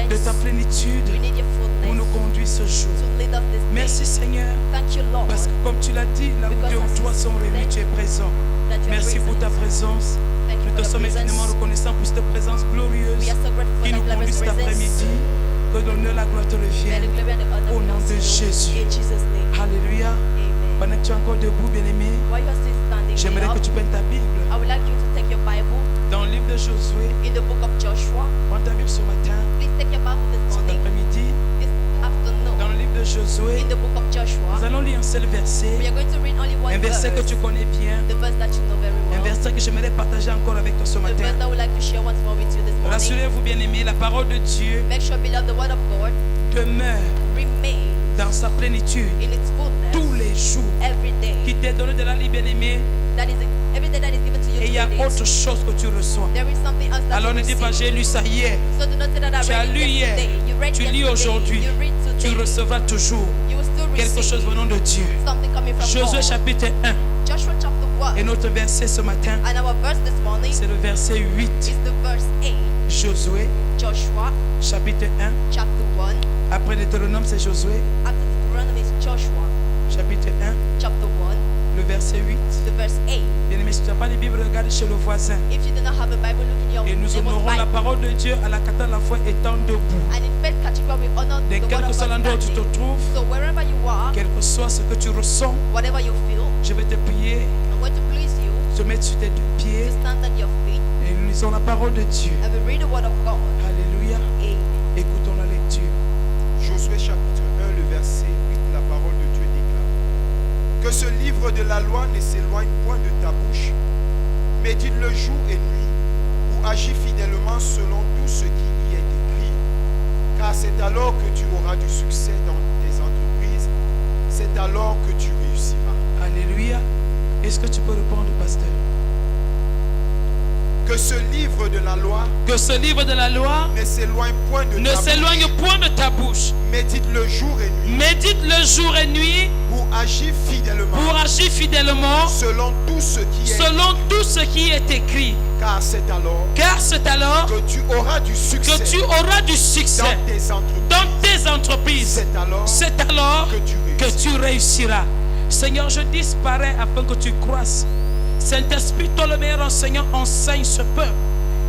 de ta plénitude pour nous conduire conduire ce jour. to lead us this day. Merci Seigneur, Thank you, Lord, parce que comme tu l'as dit, là où Because deux ou as trois you sont réunis, tu es présent. that you are Merci pour ta present. présence. Thank you Nous for te your sommes presence. infiniment reconnaissants pour cette présence glorieuse We are so grateful for qui nous that conduit glorious cet presence. après-midi. Que l'honneur, la gloire te May the revienne. glory and the honor Au nom belongs de to you. Jésus. In Jesus' name. Alléluia. Amen. Pendant que tu es encore debout, bien-aimé, While you are still standing j'aimerais que up, tu prennes ta Bible. I would like you to take your Bible Dans le livre de Josué, in the book of Joshua. prends ta Bible ce matin, Please take your Bible this cet morning, après-midi. this afternoon. Dans le livre de Josué, In the book of nous Joshua, allons lire un seul we verset. are going to read only one Un verset que verse, tu connais bien. the verse that you know very Un well, verset que j'aimerais partager encore avec toi ce the verse matin. that I would like to share once more with you this morning. Rassurez-vous, bien-aimés, la parole de Dieu Make sure, beloved, the word of God demeure remains dans sa plénitude in its tous fullness les jours. every day. Qui t'est donné de la vie, bien-aimé, That is every day that is given to you et il y a to read autre it. chose que tu reçois. There is something else that Alors you ne dis pas receive. j'ai lu ça hier, So do not say that I tu as read lu it hier, yesterday. You read tu lis yesterday. aujourd'hui, You read tu today. recevras toujours You will still quelque receive chose venant de Dieu. something coming from Josué God. chapitre 1 Joshua chapter 1. et notre verset ce matin, And our verse this morning c'est le verset 8. is the verse 8. Josué Joshua chapitre 1, chapter 1. après Deutéronome c'est Josué After Deuteronomy is Joshua chapitre 1, chapter 1, le verset 8. the verse 8. Bien-aimé, si tu n'as pas de Bible, regarde chez le voisin. If you do not have a Bible, look in your Et nous neighbor's honorons la Bible. parole de Dieu à la cathédrale de la foi étant debout. And in faith category, we honor De the quel word que of soit God l'endroit où tu te standing. trouves, So wherever you are, quel que soit ce que tu ressens, whatever you feel, je vais te prier, I'm going to please you te mettre sur tes deux pieds to stand on your feet et nous lisons la parole de Dieu. and we read the word of God. Alléluia. Amen. Écoutons la lecture. Josué chapitre 1, le verset 8, la parole de Dieu déclare: Que ce livre de la loi ne s'éloigne point de ta bouche, médite-le jour et nuit, ou agis fidèlement selon tout ce qui y est écrit, car c'est alors que tu auras du succès dans tes entreprises, c'est alors que tu réussiras. Alléluia. Est-ce que tu peux répondre, pasteur? Que ce livre de la loi Que ce livre de la loi ne s'éloigne point de ne ta s'éloigne bouche, point de ta bouche. médite-le jour et nuit, Médite-le jour et nuit pour agir fidèlement pour agir fidèlement selon tout ce qui est selon tout ce qui est écrit. car c'est alors Car c'est alors que tu auras du succès que tu auras du succès dans tes entreprises. dans tes entreprises. C'est alors que tu réussiras. Seigneur, je disparais afin que tu croisses. Saint-Esprit, toi le meilleur enseignant, enseigne ce peuple.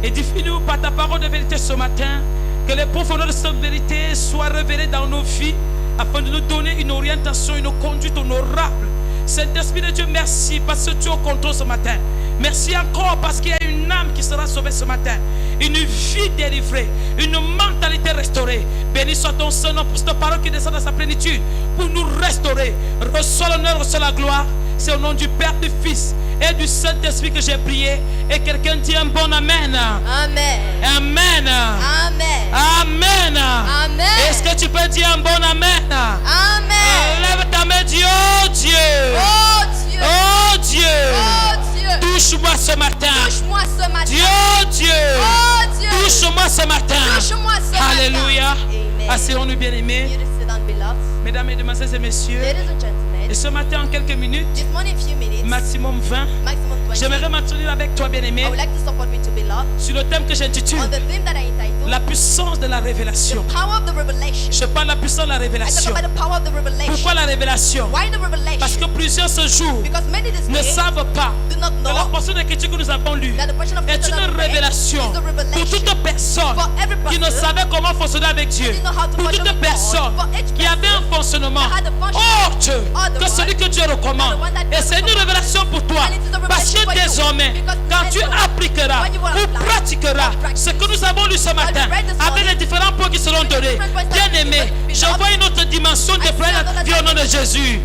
Édifie-nous par ta parole de vérité ce matin. Que les profondeurs de cette vérité soient révélées dans nos vies afin de nous donner une orientation, une conduite honorable. Saint-Esprit de Dieu, merci parce que tu es au contrôle ce matin. Merci encore parce qu'il y a une âme qui sera sauvée ce matin. Une vie délivrée, une mentalité restaurée. Béni soit ton Saint-Nom pour cette parole qui descend dans sa plénitude, pour nous restaurer. Reçois l'honneur, reçois la gloire. C'est au nom du Père, du Fils et du Saint-Esprit que j'ai prié. Et quelqu'un dit un bon Amen. Amen. Amen. Amen. Amen. Amen. Est-ce que tu peux dire un bon Amen? Amen. Lève ta main, dis oh Dieu. Oh Dieu. Oh Dieu. Oh Dieu. Touche-moi ce matin. Touche-moi ce matin. Dieu, Dieu. Oh Dieu. Touche-moi ce matin. Touche-moi ce matin. Alléluia. Amen. Asseyons-nous, bien-aimés. You sit down, beloved. Mesdames, Mesdemoiselles et Messieurs. Ladies and gentlemen. Et ce matin, en quelques minutes, This morning, a few minutes. maximum 20, Maximum 20. j'aimerais m'entretenir avec toi, bien-aimé, I would like to support me to beloved sur le thème que j'intitule on the theme that I entitled la puissance de la The révélation. Power of the Revelation. Je parle de la puissance de la I talk révélation. about the power of the revelation. Pourquoi la révélation? Why the revelation? Parce que plusieurs ce jour Because many this ne day savent pas do not que la know portion d'écriture que nous avons lue that the portion of est scripture that une we read révélation is a pour revelation toute personne for every qui ne person savait comment fonctionner avec Dieu, didn't know how to pour function toute with God, personne for each qui avait un fonctionnement that had a function hors Dieu, or the que one celui que Dieu recommande. that the one that Et God c'est une recommends. révélation pour toi, And it is a parce que revelation for you. désormais, Because quand tu henceforth, appliqueras when you will ou apply pratiqueras or practice ce que nous avons lu ce matin, read this avec morning, les différents points qui seront donnés, different points that bien will be aimé, given, je beloved, vois une autre dimension de I see près dans ta another vie au nom de Jésus.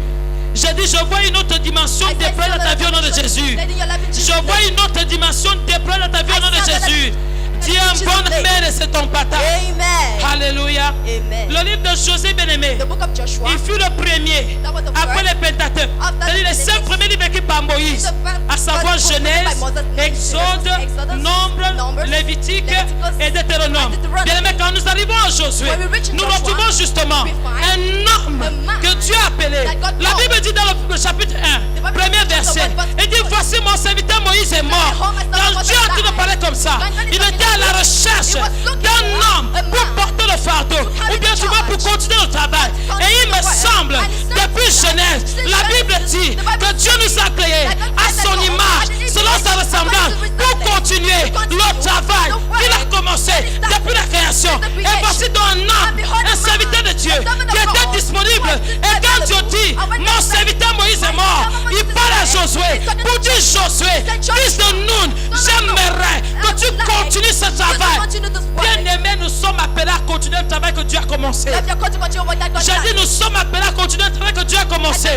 J'ai dit, je vois une autre dimension I de said, près dans ta vie au nom de Jésus. Letting your life in Jesus' Je name. vois une autre dimension de près dans ta vie au nom de I see another Jésus. Dis un Jesus' bon name. amen et c'est ton partage. Amen. Alléluia. Amen. Le livre de Josué, bien-aimé, The book of Joshua. il fut le premier That was the après first. les Pentateuques. After C'est-à-dire the les 5 Pentateuch. premiers livres écrits par Moïse, The first à savoir book written by Genèse, Moses, Exode, Exodus, Nombre, Numbers, Lévitique Leviticus, et Deutéronome. and Deuteronomy. Bien-aimé, quand nous arrivons à Josué, When we reach in nous Joshua, retrouvons justement we find un homme a man que Dieu a appelé. that God La called. Bible dit dans le chapitre 1, Bible premier says, verset, chapter 1, il dit, verse voici mon serviteur Moïse est mort. home has not Quand got Dieu to a dit de die. parler comme ça, When God is il talking était à la recherche d'un homme pour porter le fardeau, ou bien souvent pour continuer le travail. Et il me semble, depuis Genèse, la Bible dit que Dieu nous a créés à son image, selon sa ressemblance, pour continuer le travail qu'il a commencé depuis la création. Et voici donc un homme, un serviteur de Dieu, qui était disponible. Et quand Dieu dit, mon serviteur Moïse est mort, il parle à Josué pour dire, Josué, fils de Nun, j'aimerais que tu continues ce travail. Bien aimé, nous sommes appelés à continuer le travail que Dieu a commencé. J'ai dit, nous sommes appelés à continuer le travail que Dieu a commencé.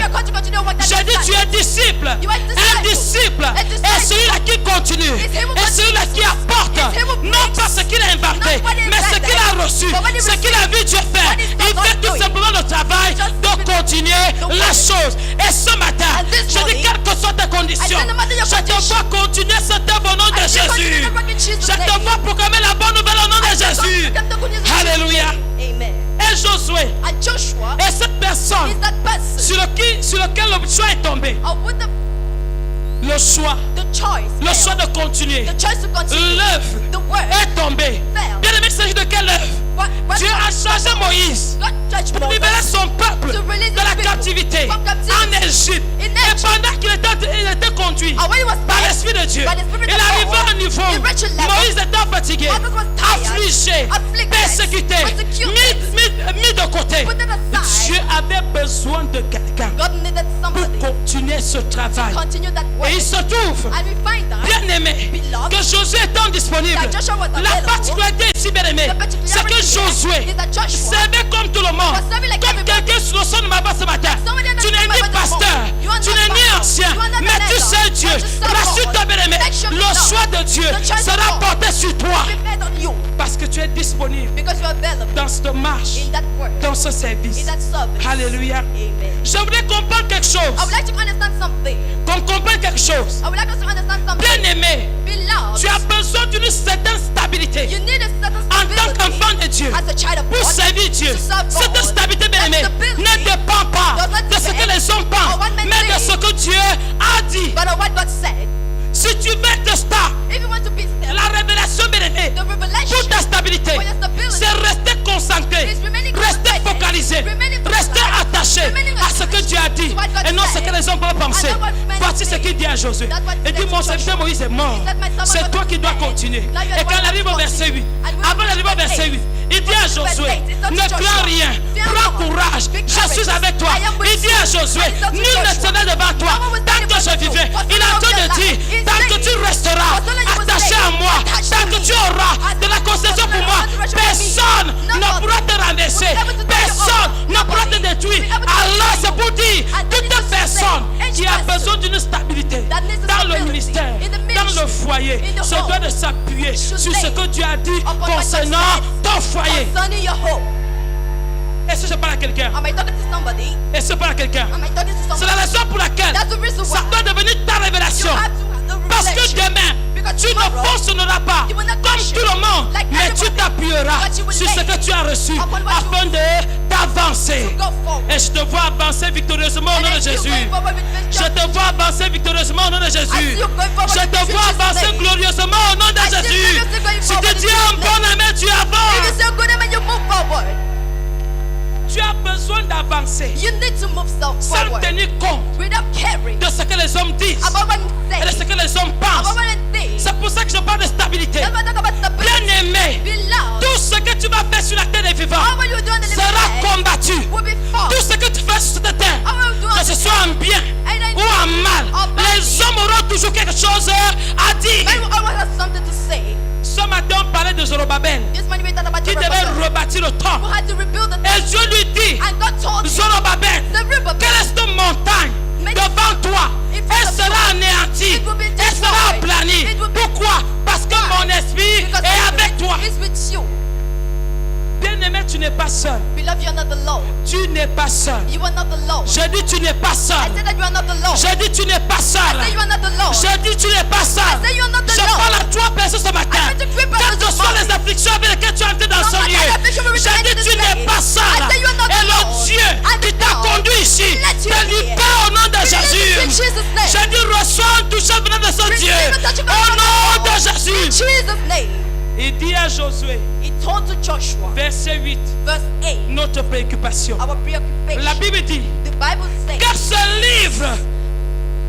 J'ai dit, tu es disciple. Un disciple est celui-là qui continue. Et celui-là qui apporte, non pas ce qu'il a inventé, mais ce qu'il a reçu, ce qu'il a vu Dieu faire. Il fait tout simplement le travail de continuer la chose. Et ce matin, je dis, quelles que soient tes conditions, je te vois continuer cette œuvre au nom de Jésus. Je te vois proclamer la bonne nouvelle au nom de Jésus. Alléluia. Amen. Et Josué, And Joshua et cette personne is that person sur lequel le choix est tombé, with le choix de continuer, the choice to continue. l'œuvre The word est tombé. fell. Bien aimé, il s'agit de quelle œuvre? What Dieu a chargé Moïse God judged pour libérer Moses son peuple to release de his la people captivité from captivity en Égypte. in Et Egypt. pendant qu'il était conduit And when he was par led l'Esprit de Dieu, by the Spirit il of arrivait God, à un niveau, he reached a level. Moïse était fatigué, Moses was tired, affligé, afflicted, persécuté, persecuted, mis de côté. put it aside. Dieu avait besoin de quelqu'un God needed pour somebody continuer ce travail. to continue that Et work. il se trouve, And we find that bien aimé, Beloved, que Josué étant disponible, that Joshua was la available. particularité ici, bien aimé, The c'est que particularity Josué is that Joshua servait comme tout le monde, was serving like comme everybody. quelqu'un sur le son de ma voix ce matin. Somebody Tu n'es understand ni my voice pasteur, this morning. You are tu not n'es ni pastor. ancien, You are not mais an tu elder. sais Dieu. But you serve Rassure-toi, God. bien aimé, Make sure le you know. choix de Dieu The choice of sera God porté sur toi will be made on you parce que tu es disponible because you are available dans cette marche, in that work, dans ce in service. that service. Alléluia. Amen. J'aimerais comprendre quelque chose, I would like to understand something. qu'on comprenne quelque chose. I would like us to understand something. Bien aimé, Beloved, tu as besoin d'une certaine stabilité you need a certain en tant stability qu'enfant de Dieu as a child of pour God servir Dieu. to serve God. Cette stabilité, bien aimé, That stability ne dépend pas does not de ce que depend les hommes on pensent, what men mais de say. ce que Dieu a dit. but on what God said. Si tu veux être stable, If you want to be still, la révélation, bien aimé, the revelation pour ta stabilité, for your stability c'est rester concentré, is remaining rester concentrated, focalisé, remaining rester focused, attaché remaining à ce que Dieu a dit to what God et non ce said, que les hommes peuvent penser. and not what men Voici ce say. qu'il dit à Josué. That's what he Et dit, said mon to serviteur Joshua. Moïse est mort. He said, my servant C'est toi Moses qui is dois dead. continuer. Now you are Et the quand one on arrive that au verset 8, and when avant we d'arriver au reach verset 8, il dit à verse Josué, 8, it's not ne Joshua. crains rien, Fear prends not. courage, Be je suis courageous. avec toi. I am with Il dit à you. Josué, And it's not to nul ne Joshua. tenait devant toi, No one was tant standing que je before you. vivais. For Il so a long Dieu your de life dire, is tant que saying, tu resteras for so long you will attaché stay à moi, attached tant to que me. tu auras As de la long concession as pour you moi, have the resurrection personne for me. ne Nobody pourra te rabaisser, will be able to take personne you over. ne pourra te Nobody détruire. will be able to Alors destroy c'est you. pour dire, And that toute is to personne say, each qui a person besoin d'une stabilité that needs a dans le stability ministère, in the dans le ministry, foyer, in the se home, doit de s'appuyer should sur ce lay que Dieu a dit upon what God concernant said ton foyer. concerning your home. Est-ce que je parle à quelqu'un? Am I talking to somebody? Est-ce que je parle à quelqu'un? Am I talking to C'est somebody? la raison pour laquelle That's the reason ça why doit devenir ta you révélation. have to have the Parce que revelation. demain, Because tu ne tomorrow, fonctionneras pas you will not comme function tout le monde, like mais tu everybody, t'appuieras but you will sur ce lay que tu as reçu upon what afin d'avancer. to go forward. Et je te vois avancer victorieusement au And nom de I see you Jésus. going forward with Je vision. te vois avancer victorieusement au nom de I see Jésus. you going forward Je with te vision vois in Jesus' avancer name. glorieusement au nom de I see Jésus. gloriously going Si forward tu in dis Jesus' un bon name. amen, tu If you avances. say good amen, you move forward. Tu as besoin d'avancer You need to move sans forward tenir compte without caring de ce que les hommes disent about what et de they ce say, que les hommes about pensent. what they think. C'est pour ça que je parle de stabilité. That's why I talk about stability. Bien aimé, Beloved, tout ce que tu vas faire sur la terre des vivants all what you do on the living sera earth combattu. will be fought. Tout ce que tu fais sur cette terre, All what you do on que ce the soit en bien and ou en mal, or bad, les hommes auront toujours quelque chose à dire. men will always have something to say. Ce matin, on parlait de Zorobabel This morning we talked about qui devait Zerubbabel, rebâtir le who temple. had to rebuild the Et temple. Dieu lui dit, And God told him, Zorobabel, Zerubbabel, quelle est cette montagne devant toi? Elle sera anéantie, elle sera aplanie. Pourquoi? Parce que mon esprit because est my avec toi. spirit is with you. Bien-aimé, tu n'es pas seul. Beloved, you are not alone. Tu n'es pas seul. You are not alone. Je dis tu n'es pas I seul. said that you are not alone. Je dis tu n'es pas I seul. said you are not alone. Je dis tu n'es pas seul. I said you are not Je alone. parle à toi personne ce matin. I said to three persons Quelles que this soient morning. les afflictions avec lesquelles tu es entré dans No ce matter lieu. the affliction we Je return dis to tu this n'es place. pas seul. I said you are not Et le alone. Dieu And qui the t'a God conduit ici let you te here. libère au nom de Release in Jésus. Jesus' name. Je dis reçois un toucher venant de ce Receive Dieu. a touch of Au God. nom de In Jésus. Jesus' name. Il dit à Josué, He told to Joshua, verset 8, verse 8, notre préoccupation. our preoccupation. La Bible dit The Bible says, que ce livre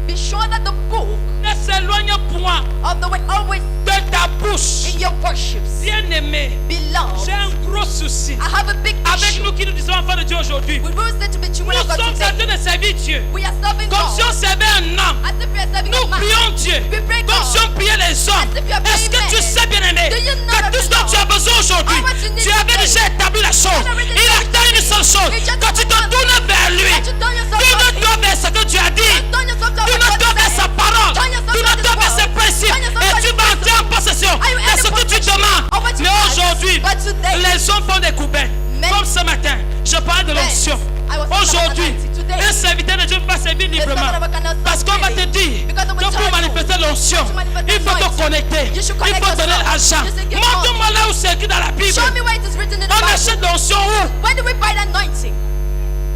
be sure that the book ne s'éloigne point of the way always de ta bouche. in your worships. Bien-aimé, Beloved, j'ai un gros souci I have a big avec issue. nous qui nous disons enfants de Dieu aujourd'hui. We will say to be Nous children of God sommes en train today. de servir Dieu We are serving comme si God on servait un homme. as if we are serving Nous a man. prions Dieu We pray comme God si on priait les hommes. as if you are Est-ce que praying tu men. sais, bien-aimé, Do you know que that tout ce the dont tu as besoin aujourd'hui, How much you need tu avais today? déjà établi la chose. Already Il done attend une seule chose. He just Quand tu te wants tournes vers lui, that you turn yourself to tourne-toi Him. vers ce que tu as dit. Turn yourself to what Tourne-toi God vers sa said. parole. Turn yourself to Tourne-toi His vers ses word. principes. Turn yourself Et to tu His vas entrer en possession Are you de in ce the que tu possession demandes. of what you Mais ask? aujourd'hui, But today, les hommes font des coupettes. Men- Comme ce matin, je parle de l'onction. I was talking about Aujourd'hui, anointing. Today, un serviteur de Dieu ne peut pas servir librement. servant of God cannot serve Parce qu'on va te freely. dire Because they will que pour tell you manifester l'onction, to manifest il faut te anointing. connecter. You should Il connect faut donner yourself. l'argent. You should give Montre-moi là où c'est écrit dans la Bible. show me where it is written in the On Bible. achète l'onction où? When do we buy the anointing?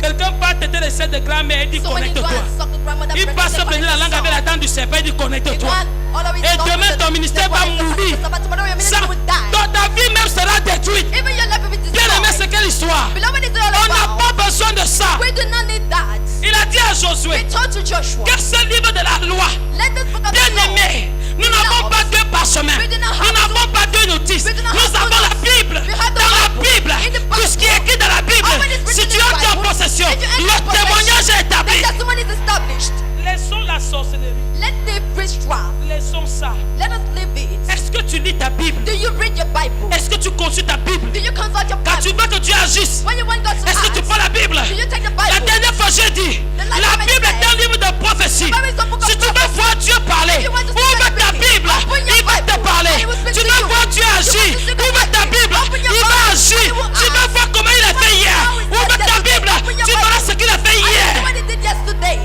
Quelqu'un part têter les sept de grand-mère et dit So when you go connecte-toi. and suck the grandmother Il breast, passe they venir la connect langue avec la yourself. dent du serpent et dit If connecte-toi. one always Et talk demain, to the- ton ministère the va one is mourir. the- but tomorrow your ministry Ça, will die. ta vie même sera détruite. Even your life will be Bien aimé, c'est destroyed. quelle histoire? Beloved, it's all On n'a about. pas besoin de ça. We do not need that. Il a dit à We Josué told to Joshua, que ce livre de la loi, let this book of the bien law. aimé, nous n'avons pas deux parchemins. We do not have Nous n'avons pas deux notices. We do not Nous have avons two la Bible. We have the Dans la Bible. Bible, In the tout ce qui est écrit dans la Bible, All what is written si in tu the as en Bible, possession, if you enter le possession, témoignage est the établi. testimony is established. Laissons la sorcellerie. Let the witchcraft. Laissons ça. Let us live it. Est-ce que tu lis ta Bible? Do you read your Bible? Est-ce que tu consultes ta Bible? Do you consult your Quand tu Bible? veux que Dieu agisse, When you want God to est-ce que tu act, prends la Bible? do you take the La Bible? dernière fois, j'ai dit, la Bible est un livre de prophétie. The Bible is a book of Si tu veux prophecy. voir Dieu parler, If you want to see ouvre God ta speaking, Bible, open your il va te Bible, parler. and he will speak Tu to veux you. voir Dieu You want agir, to see God ouvre ta working, Bible, open your il va Bible, agir. he will Tu veux act. voir comment il a fait hier, how he did ouvre ta yesterday, Bible, open your tu verras Bible. ce qu'il a fait I hier. know what he did yesterday.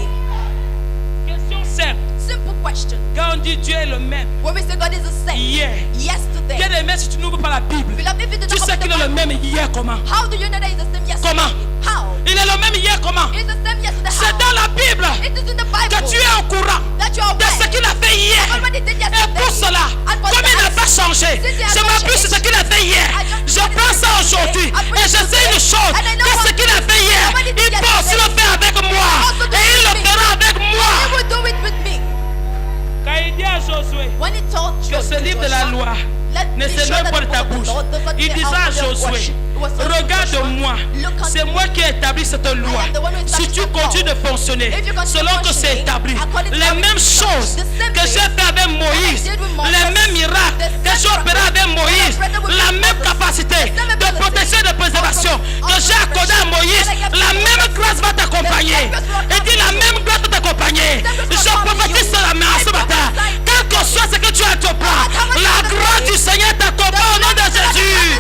Question simple. Simple question. Quand on dit Dieu est le même, When we say God is the same, hier, yesterday. bien aimé, si tu n'ouvres pas la Bible, Beloved, if you do tu not sais open qu'il the est le Bible, même hier comment? how do you know that he's the same yesterday? Comment? How? Il est le même hier comment? He's the same yesterday. C'est How? dans la Bible It is in the Bible que tu es au courant that you are de ce aware. qu'il a fait hier. Of what he did Et yesterday. pour cela, And for comme il n'a that, pas changé, since he has je not m'appuie sur ce changed, qu'il a fait hier. I just Je know what pense he à did aujourd'hui yesterday. I put et it je sais today. une chose, And I know que ce what qu'il a fait hier, what he did il peut aussi le yesterday. faire avec moi. Also do Et il it le with me. fera avec moi. He will do it with me. Quand il dit à Josué When he told que ce livre de la loi ne s'éloigne pas de ta bouche, il disait à Josué, regarde-moi, c'est moi qui ai établi cette loi. Si tu continues de fonctionner selon que c'est établi, les mêmes choses que j'ai fait avec Moïse, les mêmes miracles que j'ai opéré avec Moïse, la même capacité de protection et de préservation que j'ai accordé à Moïse, la même grâce va t'accompagner. Et dit la même grâce va t'accompagner. Je prophétise cela ce matin. Quel que soit ce que tu entreprends, la grâce du Seigneur t'accompagne au nom de Jésus.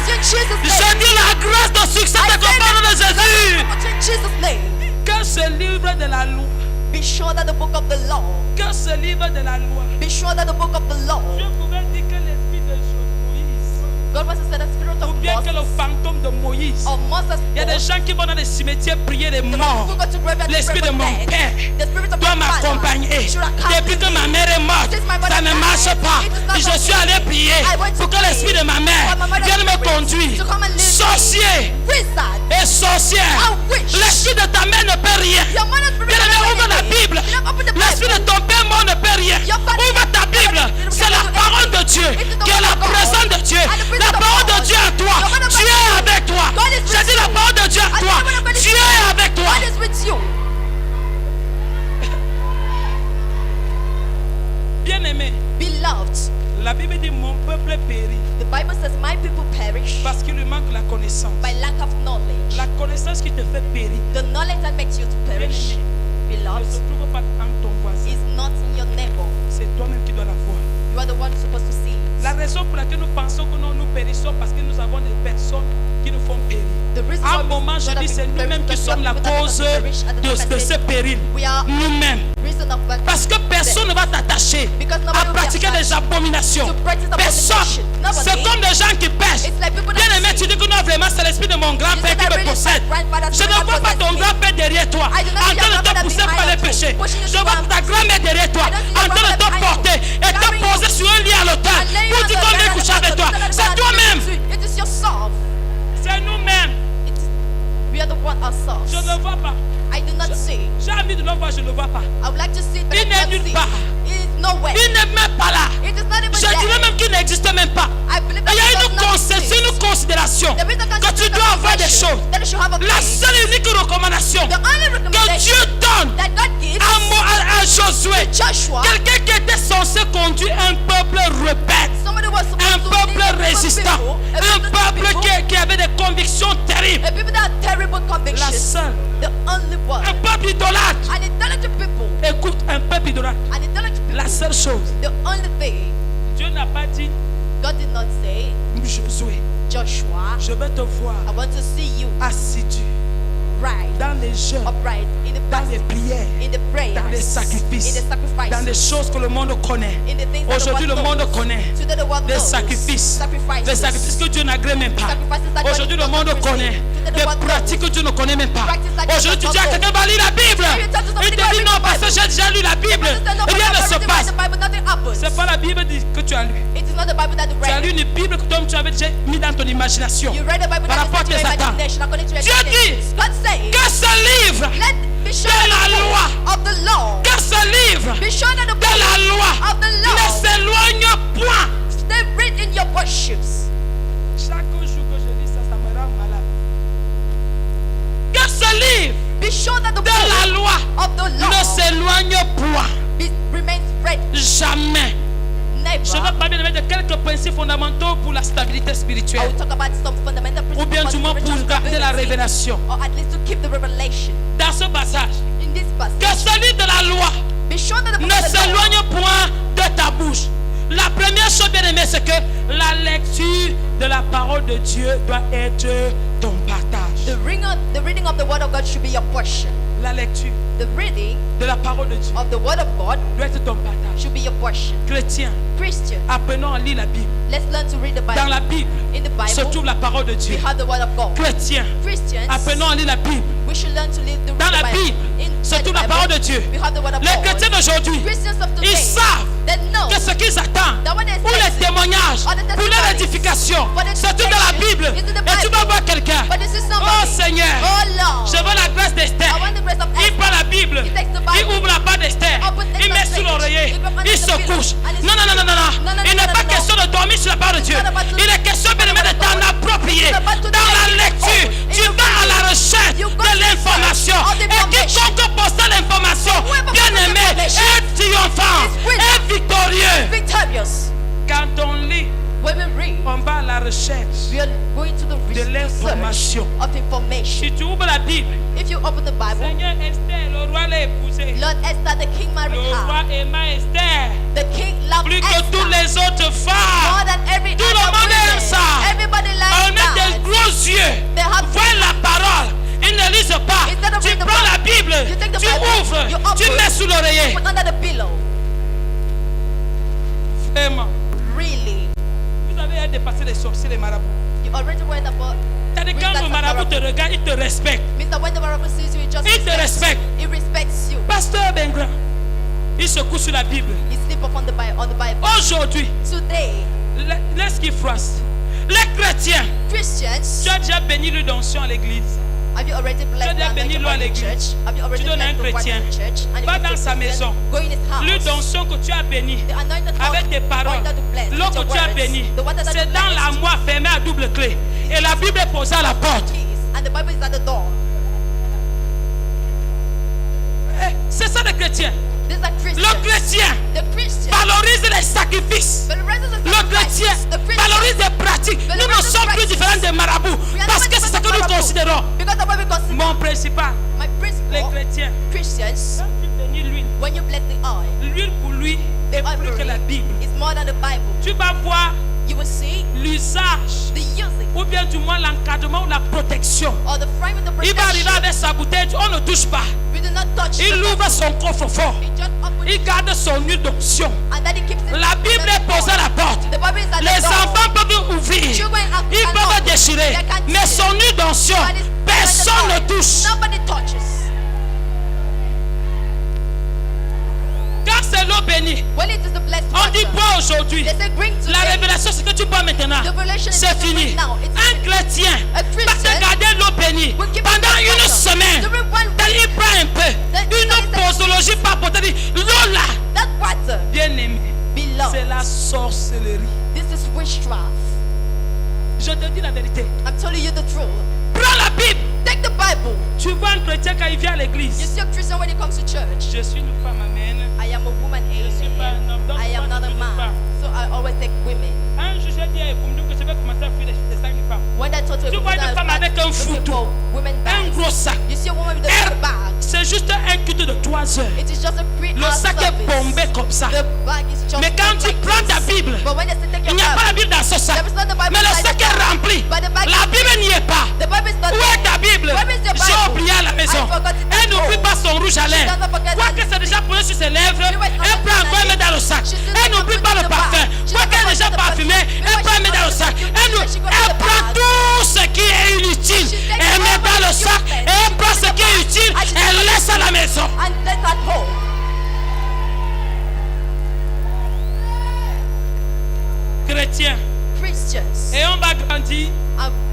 Je dis la grâce de succès t'accompagne au nom de Jésus. In Jesus' name. Que ce livre de la loi, Be sure that the book of the law. que ce livre de la loi, Be sure that the book of the law. je pouvais dire que l'esprit de Moïse, God wants to say the spirit ou of bien que le Moses. fantôme de Moïse. Of Moses. Il y a des gens qui vont dans les cimetières prier les morts. L'esprit de mon père doit m'accompagner. Depuis que ma mère est morte, ça ne marche pas. Et je suis allé prier pour que l'esprit de ma mère vienne me conduire. Sorcier et sorcière, l'esprit de ta mère ne peut rien. Bien aimé, ouvre la Bible. L'esprit de ton père mort ne peut rien. Ouvre ta Bible. C'est la parole de Dieu qui est la présence de Dieu. La parole de Dieu à toi. Dieu est avec toi. J'ai dit la parole de Dieu à toi. Dieu est avec toi. God is with you. Bien-aimé, Beloved, la Bible dit mon peuple périt the Bible says my people perish parce qu'il lui manque la connaissance. by lack of knowledge. La connaissance qui te fait périr The knowledge that makes you to perish, ne beloved, se trouve pas en ton voisin. is not in your neighbor. C'est toi-même qui dois la voir. You are the one supposed to see. La raison pour laquelle nous pensons que nous périssons parce que nous avons des personnes qui nous font périr. The reason À un why moment, je we dis, c'est perish nous-mêmes qui because we sommes la are people that cause perish at the time de I ce say, péril. we are Nous-mêmes. reason of that. Parce que personne ne va t'attacher Because à nobody will be pratiquer attached des abominations. to practice Personne. abomination. Nobody. C'est comme des gens qui pêchent. It's like people Bien that aimé, tu sin. dis que non, vraiment, c'est l'esprit de mon grand-père You qui said that me really possède. my grandfather's Je ne spirit vois pas ton possessed me. grand-père derrière toi, I do not en see train your de te grandfather pousser pour aller behind you, pêcher. pushing you Je to vois go ta grand-mère derrière toi, I don't see en your train de te grandfather behind porter you, et te carrying poser you. sur un lit à l'automne And laying pour on dire the qu'on bed est at couché the avec toi. hospital C'est bed. are the one ourselves. Je ne vois pas. I do not see. J'ai envie de le voir, je ne le vois pas. I would like to see it, but Il I n'est can't nulle see. part. It is nowhere. Il n'est même pas là. It is not even Je there. dirais même qu'il n'existe même pas. I believe Et that il y a it does une not conception, exist. une considération There is a que tu dois avoir des choses. that you should have a La thing. seule et unique recommandation The only que recommendation Dieu donne that God gives à Josué, Joshua, quelqu'un qui était censé conduire un peuple rebelle, somebody was supposed un to peuple lead a résistant, people, un peuple people, qui avait des convictions terribles, a people that have terrible la convictions. seule, The only one. un peuple idolâtre. An idolatrous people. Écoute, un peuple idolâtre. An idolatrous people. La seule chose, The only thing Dieu n'a pas dit, God did not say, Josué, Joshua, je vais te voir I want to see you assidu right, dans les jeûnes, upright, in the dans les fasting, prières, in the prayers, dans les sacrifices, in the sacrifices, dans les choses que le monde connaît. in the things that Aujourd'hui, le the world monde knows. connaît Today the world des knows. sacrifices, Sacrifices. des sacrifices que Dieu n'agrée même pas. Sacrifices that God Aujourd'hui, le does monde not receive. connaît Today the des world pratiques que knows. Dieu ne connaît même pas. Practices that God Aujourd'hui, tu does dis à not quelqu'un, va lire la Bible. Now you tell Il somebody, te go dit read non, the parce que Bible. j'ai déjà lu la Bible. Because there's no Et rien ne Bible, se read passe. the Bible, nothing happens. C'est pas la Bible que tu as lue. It is not the Bible that you Tu as read. lu une Bible que toi tu avais déjà mis dans ton imagination. You read the Bible Par that rapport à is tes to your attentes. imagination, according to your Dieu dit imagination. God says, que ce livre let be shown de in la the loi, book of the law. que ce livre Be shown in the de book la loi of the ne law. s'éloigne point. Stay read in your worships. Chaque jour que je lis ça, ça me rend malade. Que ce livre Be sure that the de la book loi of the ne law s'éloigne point. remains read. Jamais. Je vais Never. parler de quelques principes fondamentaux pour la stabilité I spirituelle. will talk about some fundamental Ou bien principles du moins for pour spiritual garder la stability, révélation. or at least to keep the revelation. Dans ce passage, In this que passage, ce livre de la loi be sure that the book ne of the law s'éloigne point de ta bouche. La première chose bien aimée, c'est que la lecture de la parole de Dieu doit être ton partage. the reading of the word of God should be your portion. La lecture The reading de la parole de Dieu of the word of God doit être ton partage. should be your portion. Chrétien, Christian, apprenons à lire la Bible. let's learn to read the Dans Bible. la Bible In the se Bible, trouve la parole de Dieu. we have the word of God. Chrétien, Christians, apprenons à lire la Bible. we should learn to live the Dans la Bible. Bible se Inside trouve the la parole de Bible, Dieu. we have the word of Les God. chrétiens d'aujourd'hui, Christians of today, ils savent they know que ce qu'ils attendent that what they're pour les saying, témoignages, or the pour leur testimonies, édification, for the se trouve dans la Bible. edification, is in the Et tu vas Bible. voir quelqu'un. but this is Oh somebody. Seigneur, Oh Lord, je veux la grâce d'Esther. I want the grace of Il Esther. prend la Bible, He takes the Bible. il ouvre la page d'Esther, Open il met Esther's sur page. l'oreiller, He goes under il the se pillow. couche. And he Non, non, non, non, non, non. No, no, Il no, n'est no, pas no, question de dormir sur la parole de Dieu. not about to- Il est question bien aimé de t'en approprier. It's about to Dans la take it lecture, forward. tu In the vas à la reading, recherche you go de to l'information. search of the Et information. quiconque possède l'information, Whoever bien possesses aimé, information est triomphant, is winner. est victorieux. victorious. Quand on lit, When we read, on va à la recherche we are going to the de l'information. research of information. Si tu ouvres la Bible, If you open the Bible, Seigneur Esther, le roi l'a épousé. Lord Esther, the king married Le roi her. aima Esther The king loved plus que Esther toutes les autres more femmes. than every Tout le other monde aime woman. ça. Everybody On likes a des that. gros yeux. They have Voient la parole. Ils ne lisent pas. Instead of Tu reading the prends la Bible, Bible, you take the tu Bible, ouvres, you open, tu mets sous l'oreiller. put under the pillow. Vraiment. Really, Vous avez dépassé les sorciers, les marabouts. you already worried about. C'est-à-dire Read quand that le from marabout te Marabout. regarde, il te respecte. Mr. When the Marabout sees you, he just Il te respecte. He respects you. Pasteur Bengra, il se couche sur la Bible. He sleep upon the Bible, on the Bible. Aujourd'hui, Today, laisse qu'il froisse. Les chrétiens, Christians, tu as déjà béni l'onction à l'église. have you already blessed as the béni anointing l'eau à in the l'église. church? Have you already Tu donnes à un blessed the word chrétien. in the church? And Va if dans it's a sa Christian, maison. go in his house. L'onction que tu as béni The anointed avec house, tes paroles, anointed to bless l'eau with your que tu as words. béni, The water that c'est you dans blessed. l'armoire fermée à double clé. Et la Bible est posée à la porte. Keys, and the Bible is at the door. C'est ça le chrétien. These are Le Christians. chrétien The Christians. valorise les sacrifices. But the rest of the Le chrétien sacrifices, the Christians, valorise les pratiques. Mais Nous le ne reste sommes plus practice. différents des marabouts. we are Parce not que c'est ce que nous Marabout. considérons. Because of what we consider Mon principal, my les principle, chrétiens, Christians, quand tu bénis l'huile, when you bless the oil, l'huile pour lui the est plus que la offering Bible. is more than the Bible. Tu vas voir You will see l'usage the using ou bien du moins l'encadrement ou la protection. or the frame with the Il va arriver protection. avec sa bouteille, on ne touche pas. We do not touch Il the ouvre son coffre-fort. He just open Il garde son huile d'onction. and then he keeps it. La Bible est posée à la porte. The Bible is at Les the door. enfants peuvent ouvrir. Children Ils can peuvent open. déchirer. They can Mais steal. son huile d'onction, But it's personne at ne the door. touche. Nobody touches. Quand c'est l'eau bénie, When it is the blessed on dit water, bois aujourd'hui. they say drink La today. révélation, c'est que tu bois maintenant. The revelation is C'est to fini. drink now. It's Un chrétien A va te Christian garder l'eau bénie will keep pendant C'est la sorcellerie. This is witchcraft. Je te dis la vérité. I'm telling you the truth. Prends la Bible. Take the Bible. Tu vois un chrétien quand il vient à You l'église. see a Christian when it comes to church. Je suis une femme, amen. I am a woman, Je suis pas un homme. Donc, I am moi, not je a suis une man. femme. So I always take women. Un jour, j'ai dit à Ekumdu que je vais commencer à fuir les sacs de femmes. When I talk to Tu vois une femme avec un foutou, women un bags. gros sac. You see a woman with a Elle, big bag. c'est juste un culte de 3 heures. It is just a 3 Le hour sac est service. bombé comme ça. The bag is just Mais quand tu like prends this. ta Bible, But when they say take il your n'y a pas la Bible, Bible dans ce sac. there is not the Bible Mais le inside sac the est bag. rempli. But the bag La is Bible n'y est pas. The Bible is not Où there. est ta Bible? Where is your J'ai Bible? oublié à la maison. I forgot it at Elle n'oublie home. pas son rouge à She doesn't lèvres. forget Quoique her c'est déjà lipstick. posé sur ses lèvres, She was elle prend encore et met dans le sac. She still Elle n'oublie put pas it le in the parfum. bag. She Quoique elle est déjà doesn't forget the parfumée, perfume. elle prend et met dans le sac. Elle prend tout ce qui est inutile. Elle met dans le sac et elle prend ce qui est utile. Elle laisse à la maison. And then at home. Chrétien. Christians. Et on va grandir.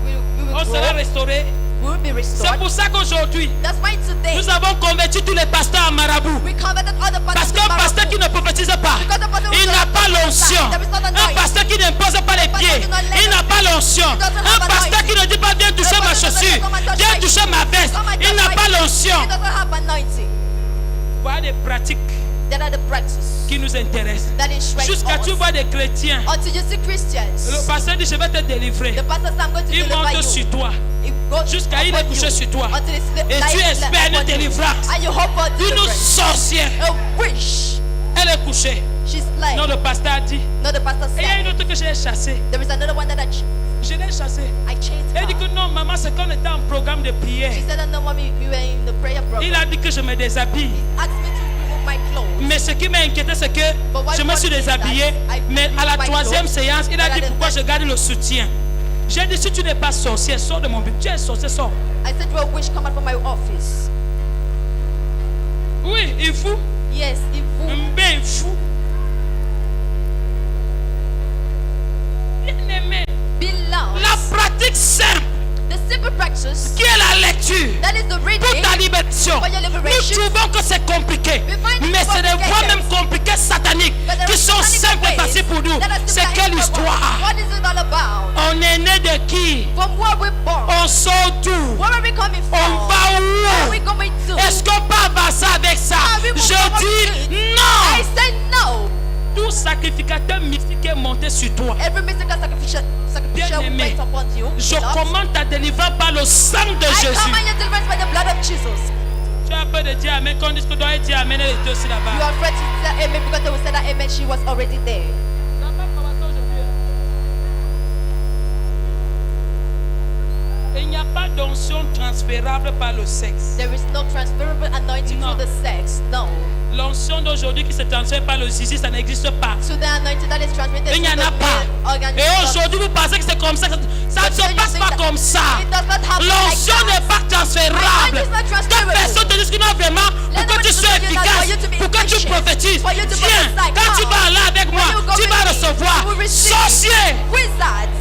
We will On grow. sera restauré. We will be C'est restored. pour ça qu'aujourd'hui, That's why today nous avons converti tous les pasteurs en marabout. we converted all the Parce pastors qu'un to pasteur marabout. qui ne prophétise pas, Because the pastor il who n'a doesn't pas prophesy, l'onction. there is not Un anointing. pasteur qui n'impose pas les pieds, il n'a pas l'onction. Un pasteur qui ne dit pas viens toucher ma chaussure, viens toucher ma veste, il n'a pas l'onction. He doesn't have anointing. Voilà des pratiques That are the practices qui nous intéressent. that instruct Jusqu'à tu us. vois des chrétiens. Until you see Le Christians, pasteur dit je vais te délivrer. the pastor says I'm going to Il deliver monte you. sur toi. He goes Jusqu'à il est upon couché you. sur toi. Until it's the Et tu light espères une upon you. délivrance. And you hope for Une deliverance. sorcière. A wish. Elle est couchée. She's like, Non, le pasteur a dit. no, the pastor Et il y a une said, autre que j'ai chassée. there is another one that Je l'ai chassée. I chased Elle dit her. que non, maman, c'est qu'on était en programme de prière. She said, no, mommy, we were in the prayer program. Il a dit que je me déshabille. Asked me to remove my clothes. Mais ce qui m'a inquiété, c'est que je me suis déshabillé. Mais à la 3e séance, il a dit pourquoi je garde le soutien. J'ai dit si tu n'es pas sorcier, sors de mon but. Tu es sorcier, sors. I said, well, wish come out from my office. Oui, il faut. Yes, if you Ben fou. Bien aimé. belong. La pratique simple, The simple practice, qui est la lecture, that is the pour reading. ta libération. For your Nous liberation. trouvons que c'est compliqué. We find it Mais c'est des complicated. voies même compliquées sataniques But there qui are sont satanic simples et ways faciles pour nous. that are C'est simple quelle and simple. histoire? What is it all about? On est né de qui? From where we're born. On sort d'où? Where are we coming On from? va Where are we où? going to? Est-ce qu'on peut avancer avec ça? we will Je go dis with I non. say no. Tout sacrificateur mystique est monté sur toi. Every mystical sacrificial Bien-aimé, went upon you. Je Lord. commande ta délivrance par le sang de I Jésus. command your deliverance by the blood of Jesus. Tu as peur de dire Amen. Quand on dit que doit dire Amen, elle était aussi You là-bas. are afraid to say amen because they will say that amen. She was already there. Il n'y a pas d'onction transférable par le sexe. There is no transferable anointing No. through the sex. No. L'onction d'aujourd'hui qui se transfère par le zizi, ça n'existe pas. So the anointing that is transmitted Il n'y en through a the pas. male organ Et is not- aujourd'hui, vous pensez que c'est comme ça. Ça ne se you passe think pas that comme ça. it does not happen L'onction like that. n'est pas transférable. Anointing is not Deux transferable. personnes te disent que non, vraiment, pour Let que them tu sois tell you that for you to be efficace, pour que tu efficient, prophétises, for you to viens, prophesy, quand tu come. vas là avec moi, When you go tu with vas me, recevoir you will receive sorcier. wizards.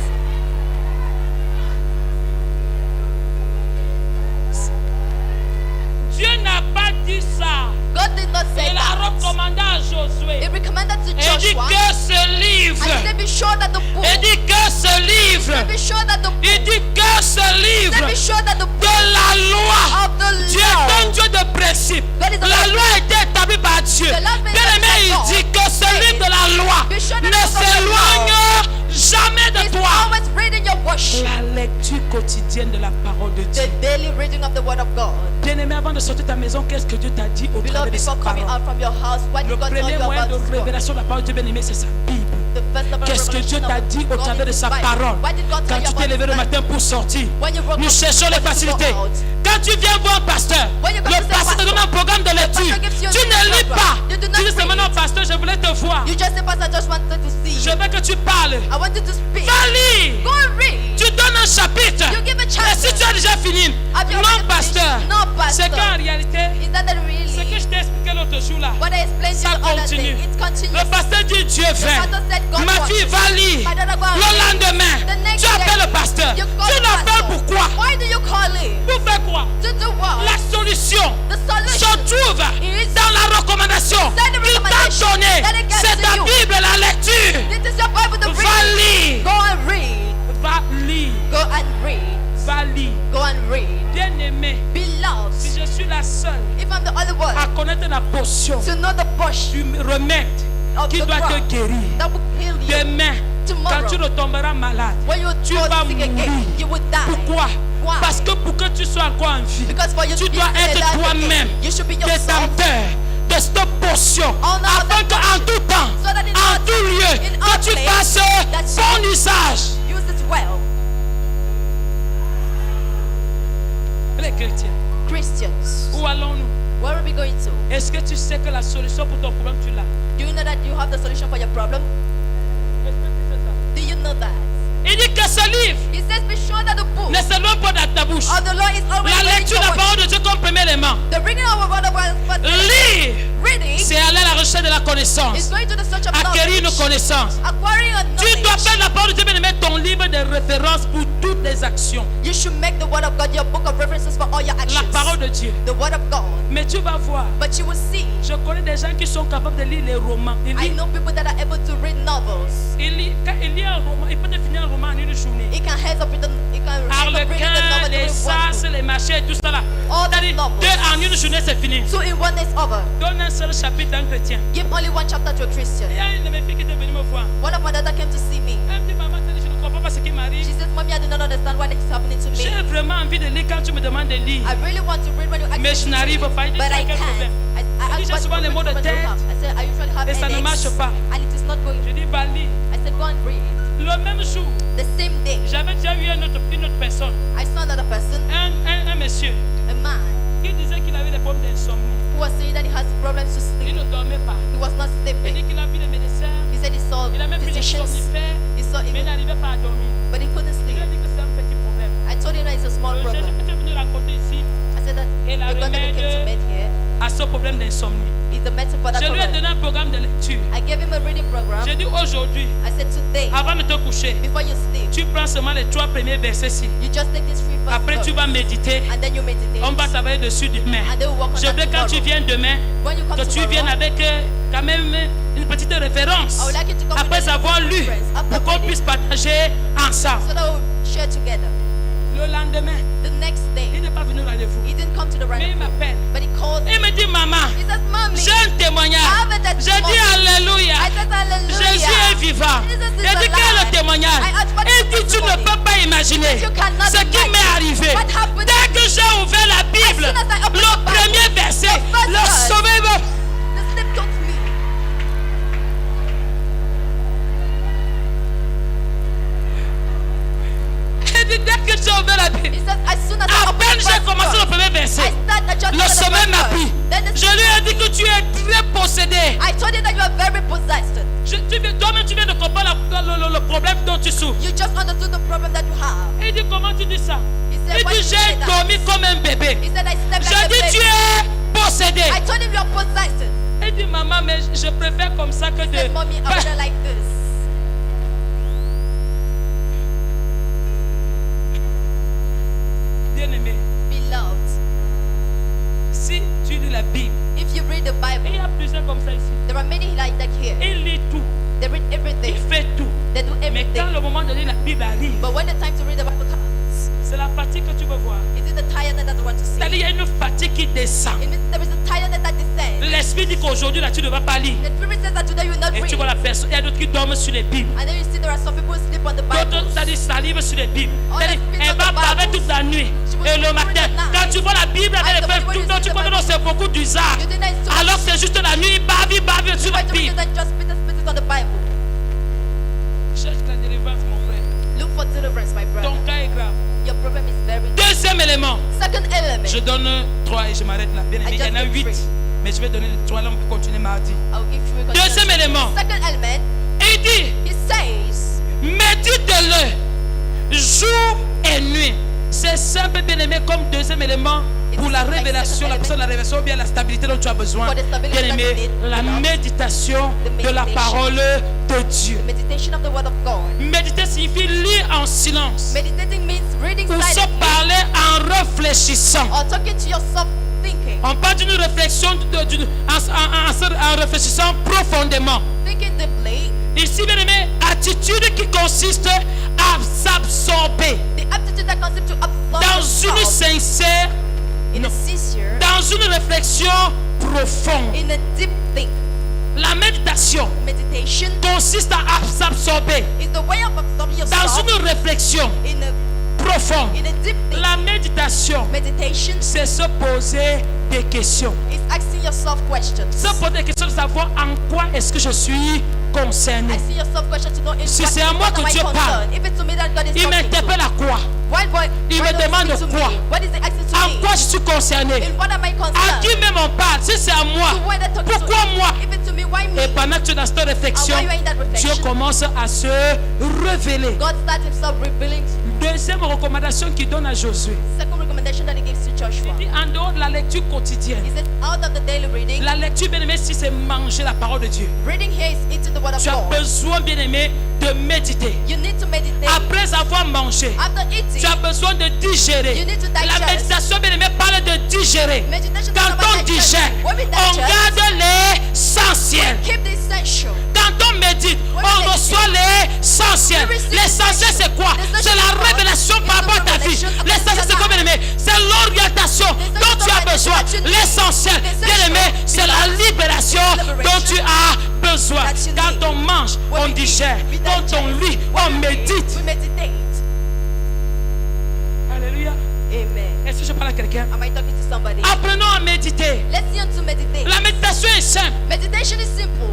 Dieu n'a pas dit ça. God did not say Il a that. recommandé à Josué. He recommended to Il dit Joshua. que ce livre, And he said, be sure that the book. il dit que ce livre, Be sure that the book. il dit que ce He livre said, be sure that the de book la loi, of the Dieu est un law. Dieu de principe. God is a La God. loi a été établie par Dieu. The law is Bien aimé, il established dit by que God. ce livre de la loi Be sure that ne the book of the s'éloigne jamais de He's toi. always reading your worship. La lecture quotidienne de la parole de Dieu. The daily reading of the word of God. Bien aimé, avant de sortir de ta maison, qu'est-ce que Dieu t'a dit au travers Beloved, de sa before coming parole? out from your house, what Le did God tell premier you moyen about de this book? révélation de la parole de Dieu, bien aimé, c'est sa Bible. The first level of Qu'est-ce que Dieu revelation t'a of dit au God travers de is sa Bible. parole? What did God Quand tell tu you t'es about levé le this matin pour sortir, When you woke nous up, cherchons les you go facilités. out. Quand tu viens voir un pasteur, When you go le to the pasteur te pastor, donne un programme de lecture. pastor gives you Tu a ne lis program. pas. You do Tu not dis seulement read. non, pasteur, je voulais te voir. You just say, Pastor, I just wanted to see Je you. veux que tu parles. I want you to speak. Va lire. Go and read. Tu donnes un chapitre. You give a Et chapter. si tu as déjà fini, Have you non, already pasteur. finished? No, C'est pastor. qu'en réalité, Is that ce que really je t'ai expliqué l'autre jour là, what I explained to ça you the other continue. day? It continues. Le pasteur dit Dieu vint. pastor said God Ma wants. fille va lire. My daughter go and Le read. lendemain, The next tu appelles day, le pasteur. You call Tu the l'appelles pastor. pourquoi? Why do you call him? Pour faire quoi? To do what? La solution. The solution. Sont trouve is dans la recommandation inside the qu'il t'a recommendation donnée. that it gets C'est to ta you. Bible, la lecture. This is your Bible to Va read. lire. Go and read. Va lire. Go and read. Va lire. Go and read. Bien-aimé, Beloved, si je suis la seule if I'm the only one à connaître la potion to know the bush du remède of qui the doit te cross guérir, that will heal you, demain, quand tomorrow, tu retomberas malade, when you tu fall vas sick mourir. again, you will die. Pourquoi? Why? Parce que pour que tu sois encore en vie, Because for you tu to be dois alive être again, toi-même you should be yourself, détenteur de cette potion, Honor afin that qu'en tout temps, so that in en all tout time, lieu, in que all tu place, fasses that bon usage. use it well. Les chrétiens, Christians, où allons-nous? where are we going to? Est-ce que tu sais que la solution pour ton problème, tu l'as? Do you know that you have the solution for your problem? Est-ce que tu sais ça? Do you know that? Il dit que ce livre He says, be sure that the book ne s'éloigne pas dans ta bouche. of the Lord is always La reading lecture de your la word. parole de Dieu comme premier élément. The reading of the word of God, Lire, reading c'est aller à la recherche de la is connaissance. going to the search of Acquérir une knowledge. connaissance. Acquiring a Tu dois knowledge. faire la parole de Dieu, bien-aimé, ton livre de référence pour toutes les actions. You should make the word of God your book of references for all your La actions. parole de Dieu. The word of God. Mais tu vas voir, But you will see, je connais des gens qui sont capables de lire les romans. I know people that are able to read novels. Quand il lit un roman, il peut définir un roman en une journée. It can heads up with the, it can heads up reading the Harlequin, novel les during sas, one les machins et tout ça là. All the C'est-à-dire, novels. 2 en une journée, c'est fini. 2 in 1 is over. Donne un seul chapitre à un chrétien. Give only one chapter to a Christian. Il y a une de mes filles qui était venue me voir. One of my daughter came to see me. Elle me dit, maman, je ne comprends pas ce qui m'arrive. She says, Mommy, I do not understand what is happening to J'ai me. vraiment envie de lire quand tu me demandes de lire. I really want to read when you ask Mais me je to n'arrive read, pas. Il dit, but tu as I quel can't. problème? I Il dit, j'ai asked souvent what les maux de problem do you tête. have. I said, I usually have Et ça ne headaches, marche pas. and it is not going. Je dis, va lire. I said, go and read. Le même jour, The same day, j'avais déjà eu une autre personne, I saw another person, un monsieur, a man, qui disait qu'il avait des problèmes d'insomnie. who was saying that he has problems to Il sleep. ne dormait pas. He was not Il dit sleeping. qu'il a vu des médecins, He said he saw il a même vu des physicians, somnifères, he saw mais il even, n'arrivait pas à dormir. but he couldn't Il sleep. a dit que c'est un petit problème. I told him that it's a small Le problem. chercheur que tu es venu rencontrer ici I said that Et la the God that he came to remède meet here a ce problème d'insomnie. is the medicine for that Je lui ai problem. donné un programme de lecture. I gave him a reading program. J'ai dit aujourd'hui, I said today, avant de te coucher, before you sleep, tu prends seulement les 3 premiers versets-ci. you just take this free first Après, tu verse, vas méditer. and then you meditate. On va travailler dessus demain. And then we work on Je that veux quand tu tomorrow. viens demain, When you come que tu viennes tomorrow, avec quand même une petite référence. I would like you to come with Après a avoir lu, reference after pour qu'on reading, puisse partager ensemble. so that we'll share together. Le lendemain, The next il day, n'est pas venu au rendez-vous. he didn't come to the Mais il rendezvous, m'appelle. but he called me. Il me dit, maman, He says, Mommy, j'ai un témoignage. I have a Je testimony. dis Alléluia. I said, Hallelujah. Jésus est vivant. Jesus is Il dit quel est le alive. témoignage? I asked, what is Il the dit tu ne testimony? peux pas imaginer You cannot ce qui imagine m'est arrivé. what happened Dès to que me. j'ai ouvert la Bible, As soon as I opened le the Bible, premier verset, the first le verse, sauveur. The sleep took me. Il dit dès que j'ai ouvert la Bible, He says, as soon as I à opened peine the j'ai first commencé le verse, premier verset, I started just le opened the sommeil first m'a verse. pris. Then the Je lui ai dit que tu es très possédé. I told you that you are very possessed. Toi-même, tu viens de comprendre le problème dont tu souffres. You just understood the problem that you have. Il dit comment tu dis ça? He said, Il why dit did you say j'ai that? dormi comme un bébé. He said, I slept Je like a dis tu baby. es possédé. I told him you are possessed. Il dit maman mais je préfère comme ça que He de... said, Mommy, I wouldn't like this. Bien-aimé, Beloved, si tu lis la Bible, if you read the et il y Bible, a plusieurs comme ça ici. there are many like that here. Il lit tout, They read il everything. fait tout. They do Mais quand everything. le moment de lire la Bible arrive, But when the time to read the Bible comes, c'est la fatigue que tu veux voir. is it the tiredness that you want to see? C'est-à-dire il y a une fatigue qui descend. It means there is a tiredness that descends. L'esprit dit qu'aujourd'hui là tu ne vas pas lire. The Spirit says that today you will not Et tu vois read. la personne, il y a d'autres qui dorment sur les Bibles. And then you see there are some people who sleep on the Bible. D'autres, c'est-à-dire salive sur les Bibles. Oh, C'est-à-dire, the elle spirit va of the parler Bible. toute la nuit. She will Et le read matin, at night. quand tu vois la Bible, And elle the fait moment tout you le temps, see tu the connais Bible, que c'est beaucoup d'usage. You think that it's so Alors que c'est juste la nuit, il bave sur la much to read Bible. it and just spit it on the Bible. Cherche la délivrance, mon frère. Look for deliverance, my brother. Ton cas est grave. Your problem is very Deuxième élément. Second element. Je donne 3 et je m'arrête là. Bien aimé, il y en a 8. Mais je vais donner les 3 là, on peut continuer mardi. I'll give you a Deuxième continuation. élément. Second element, Et il dit, he says, médite-le jour et nuit. C'est simple, bien aimé, comme deuxième élément pour la révélation, la personne de la révélation ou bien la stabilité dont tu as besoin. For the stability Bien aimé, that you need, la beloved. méditation The de la meditation. parole de Dieu. the meditation of the word of God. Méditer signifie lire en silence Meditating means reading ou se silently parler en réfléchissant. or talking to yourself thinking. On parle d'une réflexion, en réfléchissant profondément. Thinking deeply. Ici, bien aimé, attitude qui consiste à s'absorber The aptitude that consists to absorb dans une yourself sincère, in a sincere, dans une réflexion profonde. in a deep think. La méditation Meditation consiste à s'absorber is the way of absorbing dans yourself une réflexion in a profonde. deep think. La méditation, Meditation c'est se poser des questions. is asking yourself questions. Se poser des questions de savoir en quoi est-ce que je suis concerné. Asking yourself questions to know in Si what, c'est à moi what que am I Dieu concerned. parle, If it's to me that God is Il talking m'interpelle to. à quoi? Il me does he demande speak to quoi? me? What is he asking to En me? quoi je suis concerné? In what am I À concerned? qui même on parle? Si c'est à moi, To what they're talking pourquoi to? moi? If it's to me, why me? Et pendant que tu es dans cette réflexion, And while you are in that Dieu reflection, commence à se révéler. God starts himself revealing. Deuxième recommandation qu'il donne à Josué. Second recommendation that he gives to Joshua. Il dit, en dehors de la lecture quotidienne, He says, out of the daily reading, la lecture, bien aimé, si c'est manger la parole de Dieu, reading here is eating the word of tu as God. besoin, bien aimé, de méditer. You need to meditate. Après avoir mangé, After eating, tu as besoin de digérer. You need to La digest. méditation, bien aimé, parle de digérer. meditation is Quand about on digestion. digère, When we on digest, garde l'essentiel. keep the essential. Quand on médite, When on we reçoit l'essentiel. We receive L'essentiel, c'est quoi? C'est la révélation par rapport à ta vie. L'essentiel, c'est quoi, bien aimé? C'est l'orientation dont tu as besoin. L'essentiel, bien aimé, c'est la libération dont tu as besoin. Quand on mange, on digère. Quand on lit, on médite. We meditate. Alléluia. Amen. Est-ce que je parle à quelqu'un? Am I talking to somebody? Apprenons à méditer. Let's learn to meditate. La méditation est simple. Meditation is simple.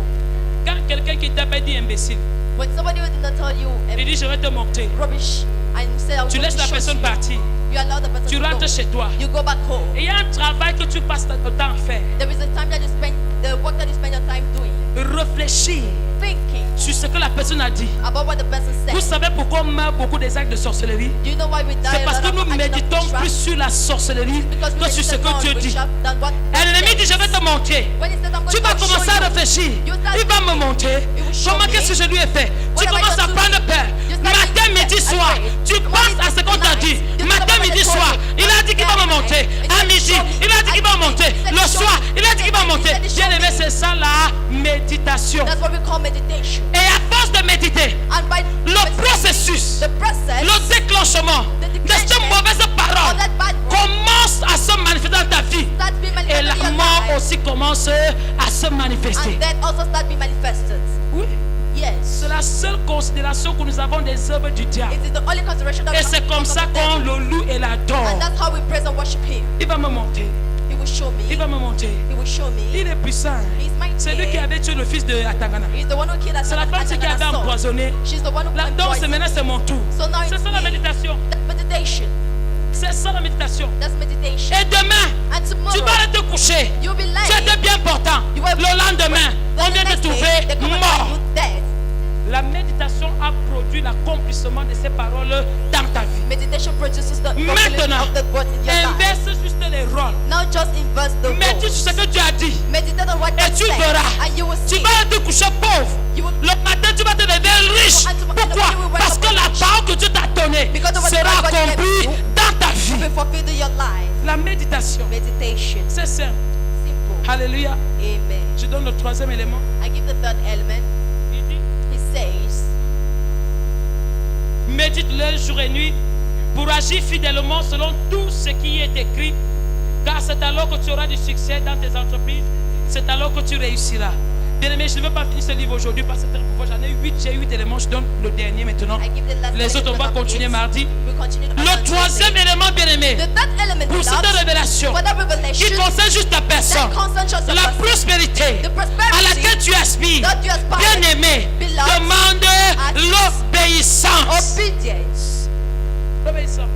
Quand quelqu'un qui t'appelle dit imbécile, When somebody will not tell you il dit je vais te monter. rubbish and say, I'm Tu going laisses to la shoot personne you. partir. You allow the person Tu to rentres go. chez toi. You go back home. Et il y a un travail que tu passes ton temps à faire. There is a time that you spend, the work that you spend your time doing, Réfléchir thinking sur ce que la personne a dit. about what the person Vous said. savez pourquoi on meurt beaucoup des actes de sorcellerie? Do you know why we die C'est a parce lot que of nous acts of méditons witchcraft? plus sur la sorcellerie Because we que sur ce meditate que more Dieu on dit. witchcraft than what Et God l'ennemi says. dit je vais te montrer. When he says, I'm Tu going vas to show commencer à you, réfléchir. you start Il va me thinking. montrer. He will show Comment me. qu'est-ce que je lui ai fait? What Tu have I commences à done to prendre him? peur. You start Matin, thinking, midi, soir. afraid. Tu Morning, penses à ce qu'on t'a night. dit. You Matin, think about midi, the soir. topic. Il a dit qu'il va me Morning, monter. night. À And midi, show me. il a dit qu'il va me At monter. night, he said Le he showed soir, me. il a dit qu'il va He monter. said he Bien showed aimé, me. c'est ça la méditation. That's what we call meditation. Et à force de méditer, And by le processus, the process, le déclenchement de cette mauvaise parole of that bad word commence à se manifester dans ta vie. start being Et manifested in la your mort life. aussi commence à se manifester. And then also start being manifested. Oui, Yes. c'est la seule considération que nous avons des œuvres du diable. It is the only consideration that Et we c'est have comme from ça the qu'on devil. le loue et l'adore. And that's how we praise and worship him. Il va me monter. He will show me. Il va me monter. He will show me. Il est puissant. He's mighty. C'est lui qui avait tué le fils de Atangana. He's the one who killed C'est la femme qui avait Atangana's son. empoisonné. She's the one who La danse, poisoned. maintenant, c'est mon tour. So now C'est it's ça la me. méditation. That's meditation. C'est ça la méditation. That's meditation. Et demain, And tu tomorrow, vas aller te coucher. you'll be Tu late. étais bien portant. You were- Le lendemain, Then on the vient de next day, trouver they come and mort. find you dead. La méditation a produit l'accomplissement de ces paroles dans ta vie. Meditation produces the fulfilling Maintenant, of the word in your life. inverse juste les rôles. Now just inverse the Médite role. sur ce que Dieu a dit. Meditate on what Et God tu said, verras. and you will Tu see. vas te coucher pauvre. You will- Le matin, tu vas te lever riche. And tomorrow Pourquoi? you will wake Parce up que la rich. parole que Dieu t'a donnée Because of what sera God gave accomplie you. dans ta vie. Be fulfilled in your life. La méditation, Meditation. c'est simple. Simple. Alléluia. Amen. Je donne le troisième élément. I give the third element. Il dit, He says, médite-le jour et nuit pour agir fidèlement selon tout ce qui est écrit. Car c'est alors que tu auras du succès dans tes entreprises. C'est alors que tu réussiras. Bien aimé, je ne veux pas finir ce livre aujourd'hui parce que j'en ai 8. J'ai 8 éléments. Je donne le dernier maintenant. I give the last Les element autres, on va of continuer it. mardi. We'll continue on Le Tuesday. troisième élément, bien aimé, The third element, pour cette beloved, révélation for that qui revelation, concerne juste ta personne, that concerns just a la person, prospérité the à prosperity laquelle tu aspires, that you aspire, bien aimé, beloved, demande l'obéissance. obedience. L'obéissance.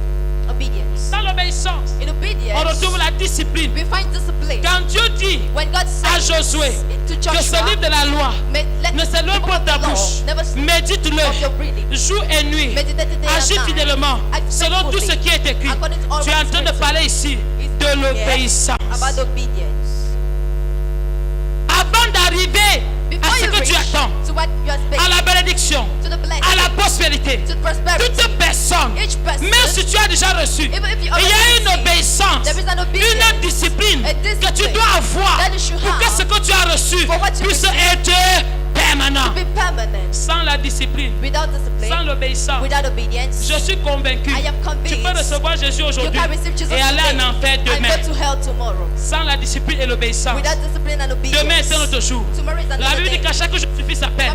Obedience. Dans l'obéissance, In on obedience, retrouve la discipline. we find discipline. Quand Dieu dit When God à says Josué to que ce Joshua, livre de la loi let ne s'éloigne the pas de ta book of the law bouche, never sleep médite-le of your reading. jour et nuit, Meditate day and agis night. fidèlement Act selon tout ce qui est écrit. according to all Tu es en what is train de written. parler ici It's de here l'obéissance. about obedience. Avant d'arriver à Before ce you que tu reach attends, to what you are à expecting, la bénédiction, to the blessing, à la prospérité, to the prosperity, toute personne, each person, même si tu as déjà reçu, even if you il y already a une received, obéissance, there is an obedience, une discipline a que tu discipline dois avoir that you should pour que have ce que tu as reçu for what you puisse receive être permanent. to be permanent. Sans la discipline, Without sans discipline, l'obéissance, without obedience, je suis convaincu. I am Tu peux convinced recevoir Jésus you aujourd'hui can receive Jesus et aller today en enfer and demain. go to hell tomorrow. Sans la discipline et l'obéissance, Without discipline and demain est un obedience, autre jour. tomorrow is La another Bible dit day. qu'à chaque jour suffit sa peine.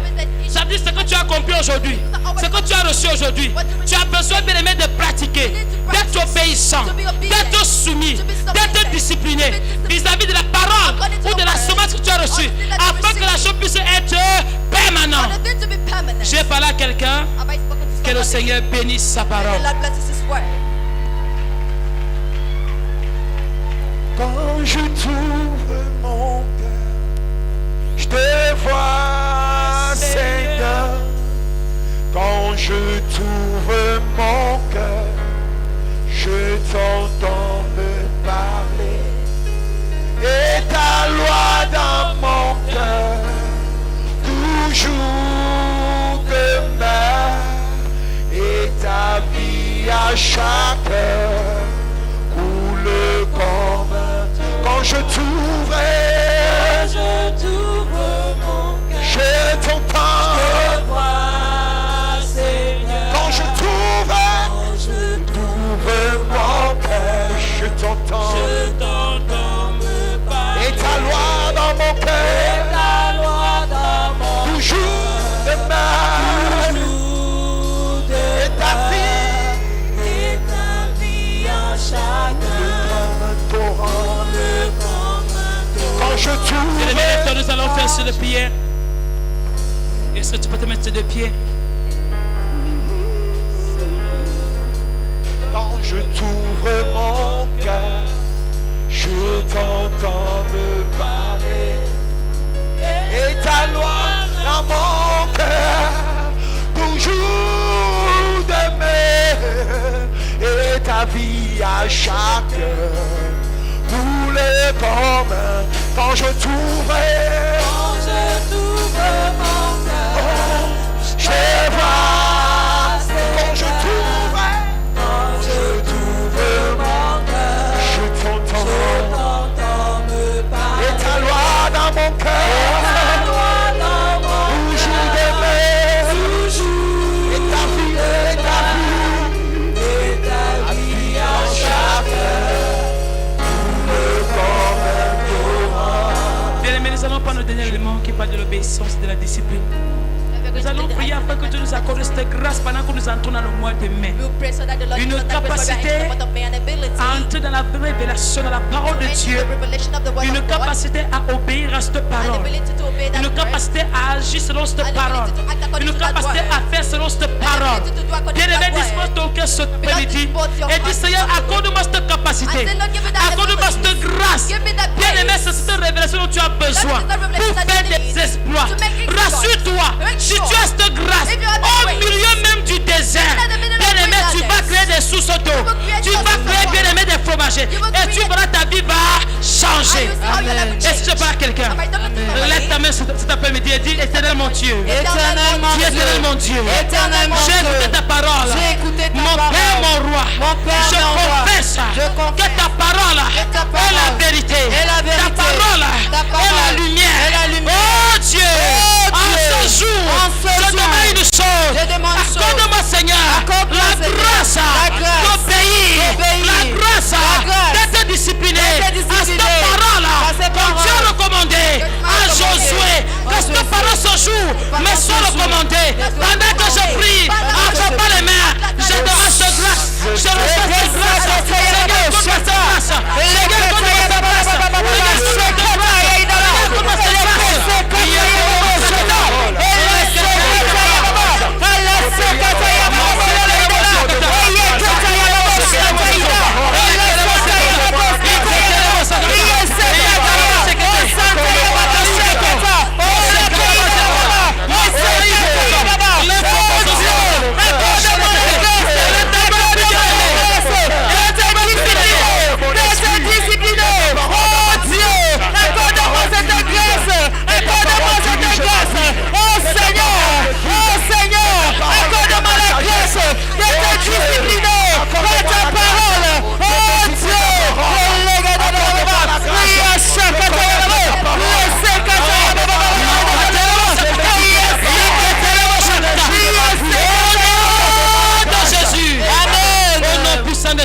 Ça veut dire ce que tu as compris aujourd'hui, ce que tu as reçu aujourd'hui. Tu as besoin, bien aimé, de pratiquer, d'être obéissant, d'être soumis, d'être discipliné vis-à-vis de la parole ou de la semence que tu as reçue, afin que la chose puisse être For permanente. the thing to be permanent. J'ai parlé à quelqu'un, Have I spoken to que le somebody? Seigneur bénisse sa May the parole. Lord bless His word. Quand je t'ouvre mon cœur, je te vois, Seigneur. Quand je t'ouvre mon cœur, je t'entends me parler. Et ta loi dans mon cœur, toujours demeure. Et ta vie à chaque heure coule comme quand je t'ouvre, je t'entends. Quand je t'ouvre mon cœur, je t'entends. Et ta loi dans mon cœur, toujours demeure. Et ta vie comme un torrent. Quand je Bien-aimé, t'ouvre, nous allons faire sur le pied. Est-ce que tu peux te mettre sur le pied? quand je t'ouvre mon cœur, je t'entends me parler. Et ta loi dans mon cœur, toujours demeure. Et ta vie à chaque heure coule comme quand je t'ouvre. Je vois quand je t'ouvre mon cœur, je t'entends. Et ta loi dans mon cœur, toujours demeure. Et ta vie à chaque heure, coule comme un torrent. Bien-aimé, nous allons prendre le dernier élément qui parle de l'obéissance et de la discipline. Nous allons prier afin que Dieu nous accorde cette grâce pendant que nous entrons dans le mois de mai. We pray so that the Lord Une gives us that grace for capacité the month of May and ability À entrer dans la révélation, dans la parole de into Dieu. the revelation of the word Une of God, capacité à obéir à cette and parole. ability to obey that Une word, capacité à agir selon cette and parole. ability to act according Une to that capacité word, à faire selon cette and parole. ability to do according to Bien-aimé, that dispose word. ton cœur cet après-midi dispose your et dis heart Seigneur, to accorde-moi cette capacité. And say, Lord, give me that Accorde-moi ability. cette grâce. Give me that Bien-aimé, grace. c'est cette révélation dont tu as besoin That is the pour revelation that faire you des need exploits. to make exploits. Rassure-toi, Make si sure. tu as cette grâce, If you have that au grace, milieu même du désert, in the middle of bien-aimé, tu vas wilderness, créer des sources d'eau. will create Tu vas sources of créer, water. bien-aimé, des fromagers. You will Et tu create- verras ta vie va changer. And you see how your life will Est-ce que je change. parle à quelqu'un? Am I talking to somebody? Lève ta main cet après-midi et dis Éternel mon Dieu. Éternel mon Dieu, Dieu. éternel mon Dieu. Éternel mon J'ai Dieu. écouté ta parole. J'ai écouté ta Mon parole. Père, mon roi. Mon Père, Je mon roi. confesse Je confesse que ta parole que ta est parole la vérité. est la vérité. Ta parole Ta est parole la lumière. est la lumière. Oh Dieu. Oh En Dieu. ce jour, En ce je jour, demande une chose. je demande une chose. Accorde-moi, Seigneur, Accorde-moi, la Seigneur, grâce la grâce d'obéir. d'obéir. La grâce La grâce d'être discipliné d'être à discipliné cette parole à ces que Dieu a paroles recommandé que tu m'as à recommandé. Josué. Que cette Josué. parole ce jour me Parole soit ce jour. recommandée. Me soit Pendant que je recommandée. prie, Pendant que en je pas les mains, prie. je demande cette grâce. Je reçois cette grâce. Seigneur, donne-moi cette grâce. Seigneur, donne-moi cette grâce. Seigneur, donne-moi cette grâce.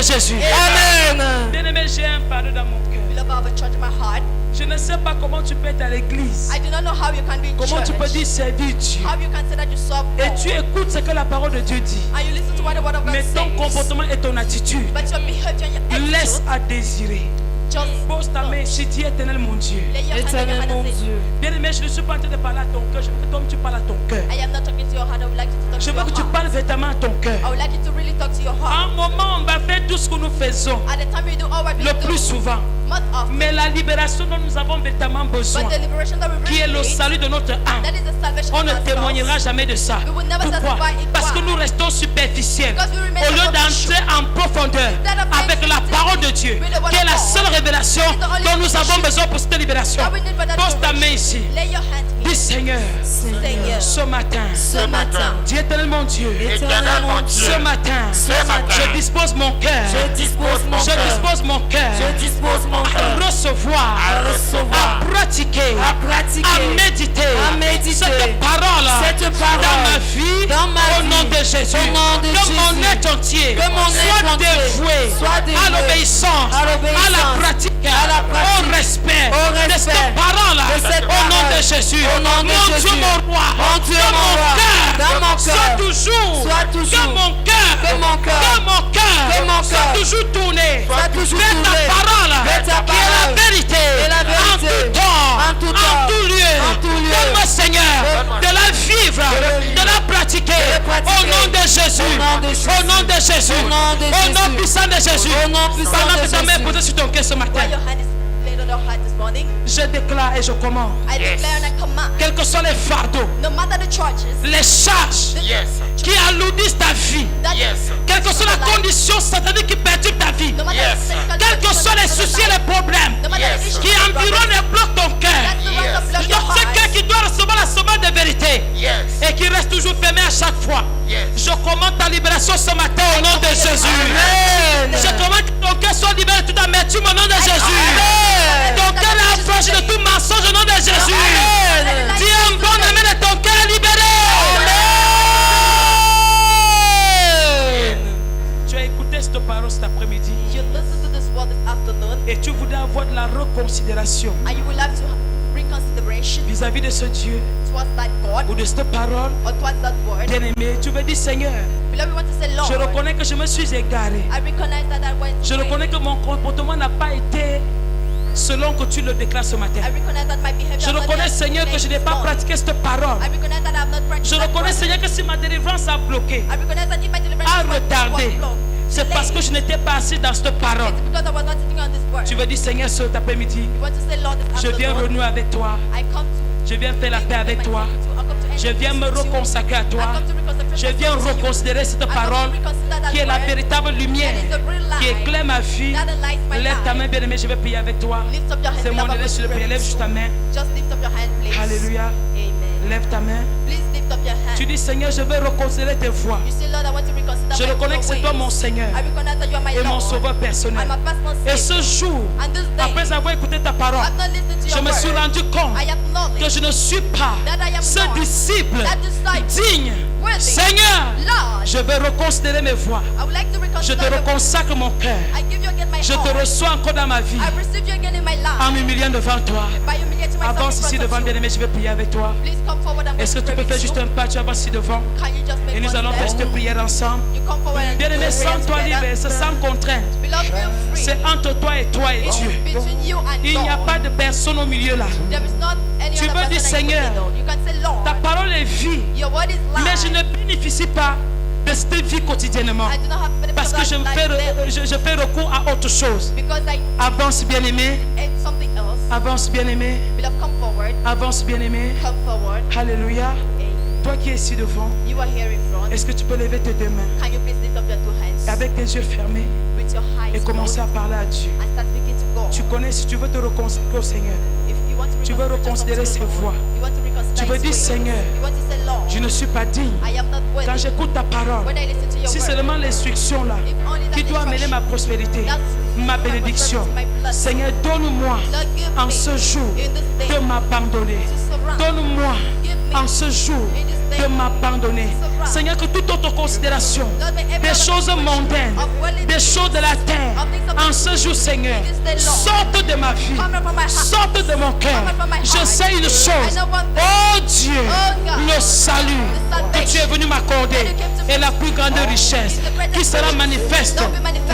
de Jésus. Amen. Bien-aimé, j'ai un fardeau dans mon cœur. Beloved, I have a charge in my heart. Je ne sais pas comment tu peux être à l'église. I do not know how you can be in Comment tu church. peux dire servir Dieu. How you can say that you serve Et God. tu écoutes ce que la parole de Dieu dit. And you listen to what the word of God Mais ton says. comportement et ton attitude But your behavior and your laisse attitude à désirer. just Pose ta main ici, dis éternel mon Dieu. lay your hand on your Éternel heart mon and say, Dieu. Bien-aimé, je ne suis pas en train de parler à ton cœur. Je veux que toi tu parles à ton cœur. I am not talking to your heart. I would like you to talk Je to veux your que tu heart. parles véritablement à ton cœur. I would like you to really talk to your À heart. un moment, on va faire tout ce que nous faisons. At the time you do all what we Le do, plus souvent. most often. Mais la libération dont nous avons véritablement besoin, But the liberation that we qui est really le need, salut de notre âme, that is the salvation on of ne our témoignera souls. jamais de ça. We will never Pourquoi? testify it. Parce que Why? nous restons superficiels. Because we remain Au lieu superficial. d'entrer en profondeur Instead of avec being la sensitive parole de Dieu, with the word qui est of la God, seule révélation is the only dont nous avons revelation besoin pour cette libération. that we need for that Pose ta main liberation. ici. Lay your hand here. Dis Seigneur, Seigneur, ce matin, ce matin, dis éternel mon Dieu, Éternel mon Dieu. ce matin, je dispose mon cœur, Je dispose mon je cœur. dispose mon cœur Je dispose mon à cœur. recevoir, À recevoir. à pratiquer, À pratiquer. à méditer, À méditer. cette parole Cette parole. dans ma vie, Dans ma au vie. nom de Jésus. Au nom de Que mon Jésus. être entier Que mon soit être entier dévoué soit dévoué à l'obéissance, à l'obéissance, à la pratique, à la pratique, au respect au de respect cette parole de cette au nom parole. de Jésus. Au nom de Mon Jésus. Dieu, mon roi, Mon Dieu, que mon mon roi, cœur dans mon soit cœur, toujours, soit toujours, que mon cœur, que mon cœur, que mon cœur, que mon soit cœur, toujours tourné soit toujours vers ta tourné parole, vers ta qui est la parole, vérité, qui est la en vérité, tout temps, en tout temps, en tout lieu. en tout lieu. Donne-moi, Seigneur, de la vivre, de la pratiquer, la pratiquer. au nom de Jésus, Au nom de Jésus. au nom de Jésus, Au nom de au nom Jésus. puissant de Jésus. Au nom puissant Pendant de que ta main est Jésus. posée sur ton cœur ce matin, while your hand is laid on your heart this morning, je déclare et je commande, I declare and I command, quels que soient les fardeaux, no matter the charges, les charges qui alourdissent ta vie, that quelle que soit la condition satanique qui perturbe ta vie, no matter the physical quels que soient les soucis et les problèmes no matter the issues, qui environnent et bloquent ton cœur, that surrounds the blood of your c'est quelqu'un heart, qui doit recevoir la semence de vérité et qui reste toujours fermé à chaque fois. Je commande ta libération ce matin au nom de Jésus. Amen. Je commande que ton cœur soit libéré de toute amertume au nom de Jésus. Ton cœur est affranchi de tout mensonge au nom de Jésus. Amen. Dis un bon amen et ton cœur est libéré. Tu as écouté cette parole cet après-midi you listen to this word this afternoon, et tu voudrais avoir de la reconsidération and you will have to bring consideration vis-à-vis de ce Dieu towards that God ou de cette parole. or towards that word. Bien-aimé, tu veux dire Seigneur, Beloved, we want to say, Lord, je reconnais que je me suis égaré. I recognize that I went Je astray. reconnais que mon comportement n'a pas été selon que tu le déclares ce matin. I recognize that my behavior Je has not reconnais, been Seigneur, que je n'ai pas pratiqué cette parole. I recognize that I have not practiced Je that reconnais, word. Seigneur, que si ma délivrance a bloqué, I recognize that if my deliverance a was retardé, blocked, c'est parce que je n'étais pas assis dans cette parole. it's because I was not sitting on this word. Tu veux dire, Seigneur, cet après-midi, You want to say, Lord, this je viens afternoon, renouer avec toi. I come to Je viens faire la paix avec toi. Je viens me reconsacrer à toi. Je viens reconsidérer cette parole qui est la véritable lumière, qui éclaire ma vie. Lève ta main, bien-aimé, je vais prier avec toi. C'est mon délai sur le prière. Lève juste ta main. Just lift up your hand, please. Alléluia. Amen. Lève ta main. Please lift up your hand. Tu dis, Seigneur, je veux reconsidérer tes voies. You say, Lord, I want to reconsider Je my reconnais que c'est toi ways. mon Seigneur I recognize that you are my et mon Lord. sauveur personnel. I'm a personal Et Savior. ce jour, And this day, après avoir écouté ta parole, I've not listened to je your me suis word. rendu compte I acknowledge que je ne suis pas that I am ce not disciple that disciple digne. worthy. Seigneur, Lord, je veux reconsidérer mes voies. I would like to Je reconsider te your word. reconsacre mon cœur. I give you again my Je te heart. reçois encore dans ma vie I receive you again in my life. en m'humiliant devant toi. By humiliating myself Avance in ici front devant of you. bien-aimé, je vais prier avec toi. Please come forward and Est-ce que tu peux faire juste un pas? Tu avances ici devant Can you just make et nous one allons faire step? cette prière ensemble. You come forward and Bien-aimé, pray sens-toi together. libre, c'est sans contrainte. Beloved, feel free. C'est entre toi et toi et It's Dieu. between you and Il n'y a God. pas de personne au milieu là. There is not any Tu other veux dire, person that you Seigneur, can know. You can say, Lord, Ta parole est vie, your word is mais life. je ne bénéficie pas de cette vie quotidiennement. I do not have benefit Parce of que that life daily. je fais recours à autre chose. Because I Avance bien-aimé, ate something else. avance bien-aimé, Beloved, come forward. avance bien-aimé. Come forward. Alléluia. Amen. Toi qui es ici devant, You are here in front. est-ce que tu peux lever tes deux mains Can you please lift up your two hands avec tes yeux fermés with your eyes et commencer à closed parler à Dieu? and start speaking to God? Tu connais, si tu veux te reconsidérer au Seigneur, If you want to tu veux reconsidérer ses voies. You want to reconsider Tu veux His dire, ways. Seigneur, You want to say, Lord, je ne suis pas digne. I am not worthy. Quand j'écoute ta parole, When I listen to your si word, seulement l'instruction là if only that qui doit amener ma prospérité, ma bénédiction, Seigneur, donne-moi Lord, give en me ce jour in this day de m'abandonner. to surround. Donne-moi Give en ce jour de m'abandonner. Seigneur, que toute autre considération, des choses mondaines, des choses de la terre, en ce jour, Seigneur, sorte de ma vie, sorte de mon cœur. Je sais une chose, oh Dieu, le salut que tu es venu m'accorder est la plus grande richesse qui sera manifeste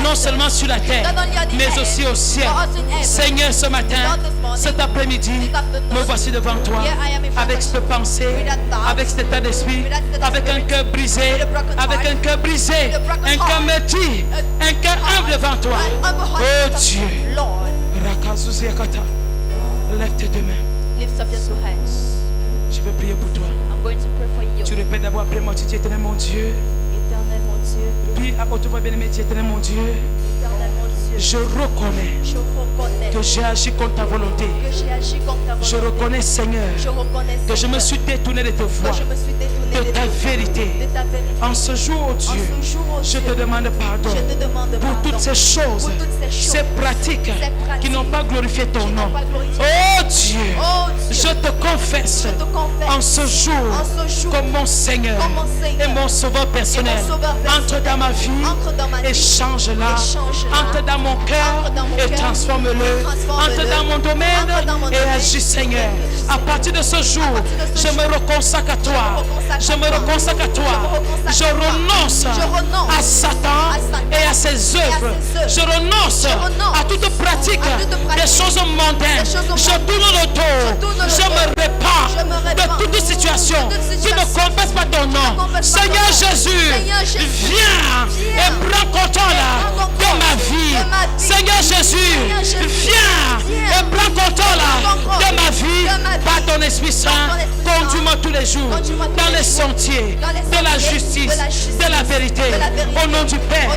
non seulement sur la terre, mais aussi au ciel. Seigneur, ce matin, cet après-midi, me voici devant toi, avec cette pensée, avec cet état d'esprit, avec un cœur brisé, avec un cœur brisé, un cœur meurtri, un cœur humble devant toi. Oh Dieu, Rakazuziakata, lève tes deux mains. Lift up your two hands. Je veux prier pour toi. I'm going to pray for you. Tu répètes d'abord après moi, tu dis éternel mon Dieu. Éternel mon Dieu. Puis à haute voix bien-aimé, dis éternel mon Dieu. Éternel mon Dieu. Je reconnais Je reconnais que j'ai agi contre ta volonté. que j'ai agi contre ta volonté. Je reconnais, Seigneur, Je reconnais que je me Seigneur, suis détourné de tes voies, que je me suis détourné de ta vérité. de ta vérité. En ce jour, oh En Dieu, ce jour, oh je Dieu, te demande pardon je te demande pour pardon toutes ces choses, pour toutes ces choses, ces pratiques qui n'ont pas glorifié ton qui n'ont nom. pas glorifié Oh Dieu, Oh Dieu, je te confesse je te confesse en ce jour en ce jour comme mon Seigneur comme mon Seigneur et mon sauveur personnel. sauveur personnel. Entre dans ma vie Entre dans ma et vie change-la. et change-la. Entre dans mon cœur Entre dans mon et cœur transforme-le. et transforme-le. Entre dans mon domaine Entre dans mon et domaine agis, Seigneur. À partir de ce jour, partir de ce je me jour, reconsacre à toi. Je me reconsacre à toi. Je renonce à Satan et à ses œuvres. Je renonce à toute pratique des choses mondaines. Je tourne le dos. Je me répands de toute situation qui ne confesse pas ton nom. Seigneur Jésus, viens et prends contrôle de ma vie. Seigneur Jésus, viens et prends contrôle de ma vie par ton Esprit Saint. Conduis-moi tous les jours dans les sentiers de la justice, de la vérité. Au nom du Père,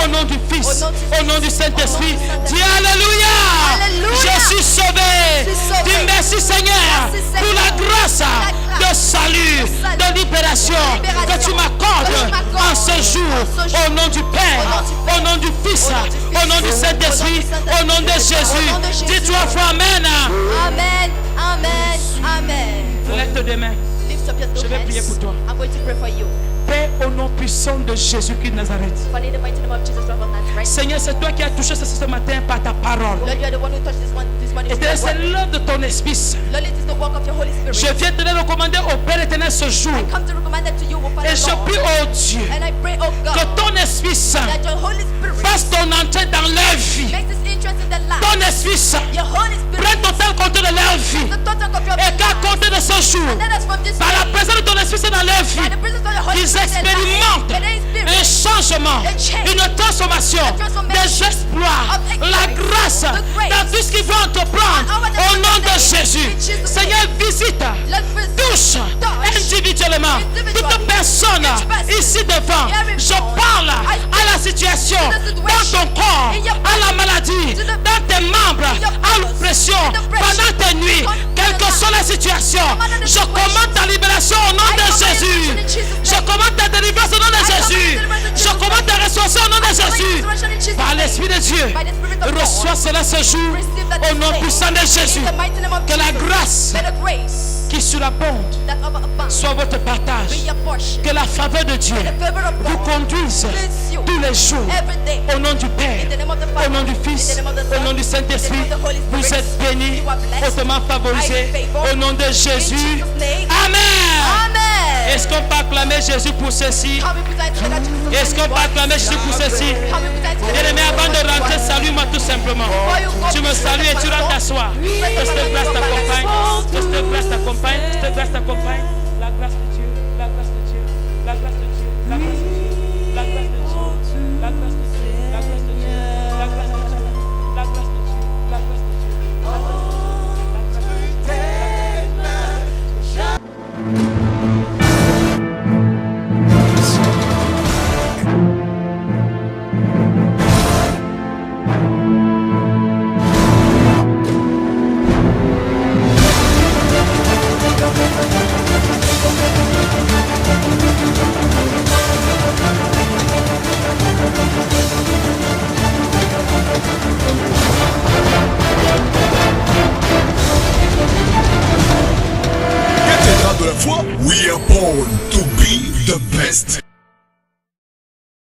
au nom du Fils, au nom du Saint-Esprit. Dis Alléluia. Je suis sauvé. Dis merci Seigneur pour la grâce de salut, de libération que tu m'accordes en ce jour. Au nom du Père, au nom du Fils, au nom du Saint-Esprit, au nom de Jésus. Dis trois fois Amen. Amen. Amen. Amen. Lève tes deux mains. Lift up your two Je vais prier pour hands. toi. I'm going to pray for you. Père, au nom puissant de Jésus-Christ de Nazareth. Father, in the mighty name of Jesus Christ of Nazareth. Seigneur, c'est toi qui as touché ce matin par ta parole. Lord, you are the one who touched this morning. Et c'est l'œuvre de ton Esprit Saint. Lord, it is the work of your Holy Spirit. Je viens te le recommander au Père éternel ce jour. I come to recommend that to you, O Father Et je Lord. prie, oh Dieu, And I pray, oh que God, ton Esprit Saint that your Holy Spirit fasse ton entrée dans leur vie. makes this entrance in their life. Ton Esprit Saint Your Holy Spirit prenne total contrôle de leur vie. the total of your Et qu'à life. compter de ce jour, And let us from this par la day, présence de ton Esprit Saint dans leur vie, by the presence of your Holy qu'ils Spirit in their life, expérimentent and they experience un changement, a change, une transformation, a transformation des exploits, of excellence, la grâce the grace, dans tout ce qu'ils vont entreprendre and all that au they nom will de do. Jésus. In Jesus' Seigneur, visite, let's visit, touche individuellement individually, toute personne each person, ici devant. every Je one, parle I à la situation, to the situation, dans ton corps, in your à la maladie, to the- dans tes membres, in your à bowels, l'oppression, in the pressure, pendant tes nuits, on- quelle que soit la situation. matter the Je situation. commande ta libération au nom I de command Jésus. liberation in Jesus' Je name. commande ta délivrance au nom de I command Jésus. deliverance in Je Jesus' commande ta name. restauration au nom de I command Jésus. restoration in Jesus' Par name. l'Esprit de Dieu, By the Spirit of God, reçois cela ce jour receive that au nom today. puissant de Jésus. In the mighty name of Que la Jesus, grâce may the grace qui surabonde that overabunds soit votre partage. be your portion. Que la faveur de Dieu The favor of vous God conduise leads you tous les jours. every day. Au nom du Père, In the name of the au Father, nom du Fils, in the name of the au Son, nom du Saint-Esprit, in the name of the Holy vous Spirit, êtes bénis, you are blessed, hautement favorisés. highly favored. Au nom de In Jésus. Jesus' name, Amen. Amen. Est-ce qu'on peut acclamer Jésus pour ceci? Can we put our hands together, Jesus? Est-ce qu'on peut acclamer Jésus pour ceci? Can we put our hands together? Bien-aimé, avant de rentrer, salue-moi tout simplement. Tu me salues et tu rentres t'asseoir. Que cette grâce t'accompagne. Que cette grâce t'accompagne. Que cette grâce t'accompagne. La grâce de Dieu. La grâce de Dieu. La grâce de Dieu. La grâce de Dieu. La grâce de Dieu. La grâce de Dieu. La grâce de Dieu. La grâce de Dieu. La grâce de Dieu. La grâce de Dieu. La grâce de Dieu. Thank you. foi. We are born to be the best.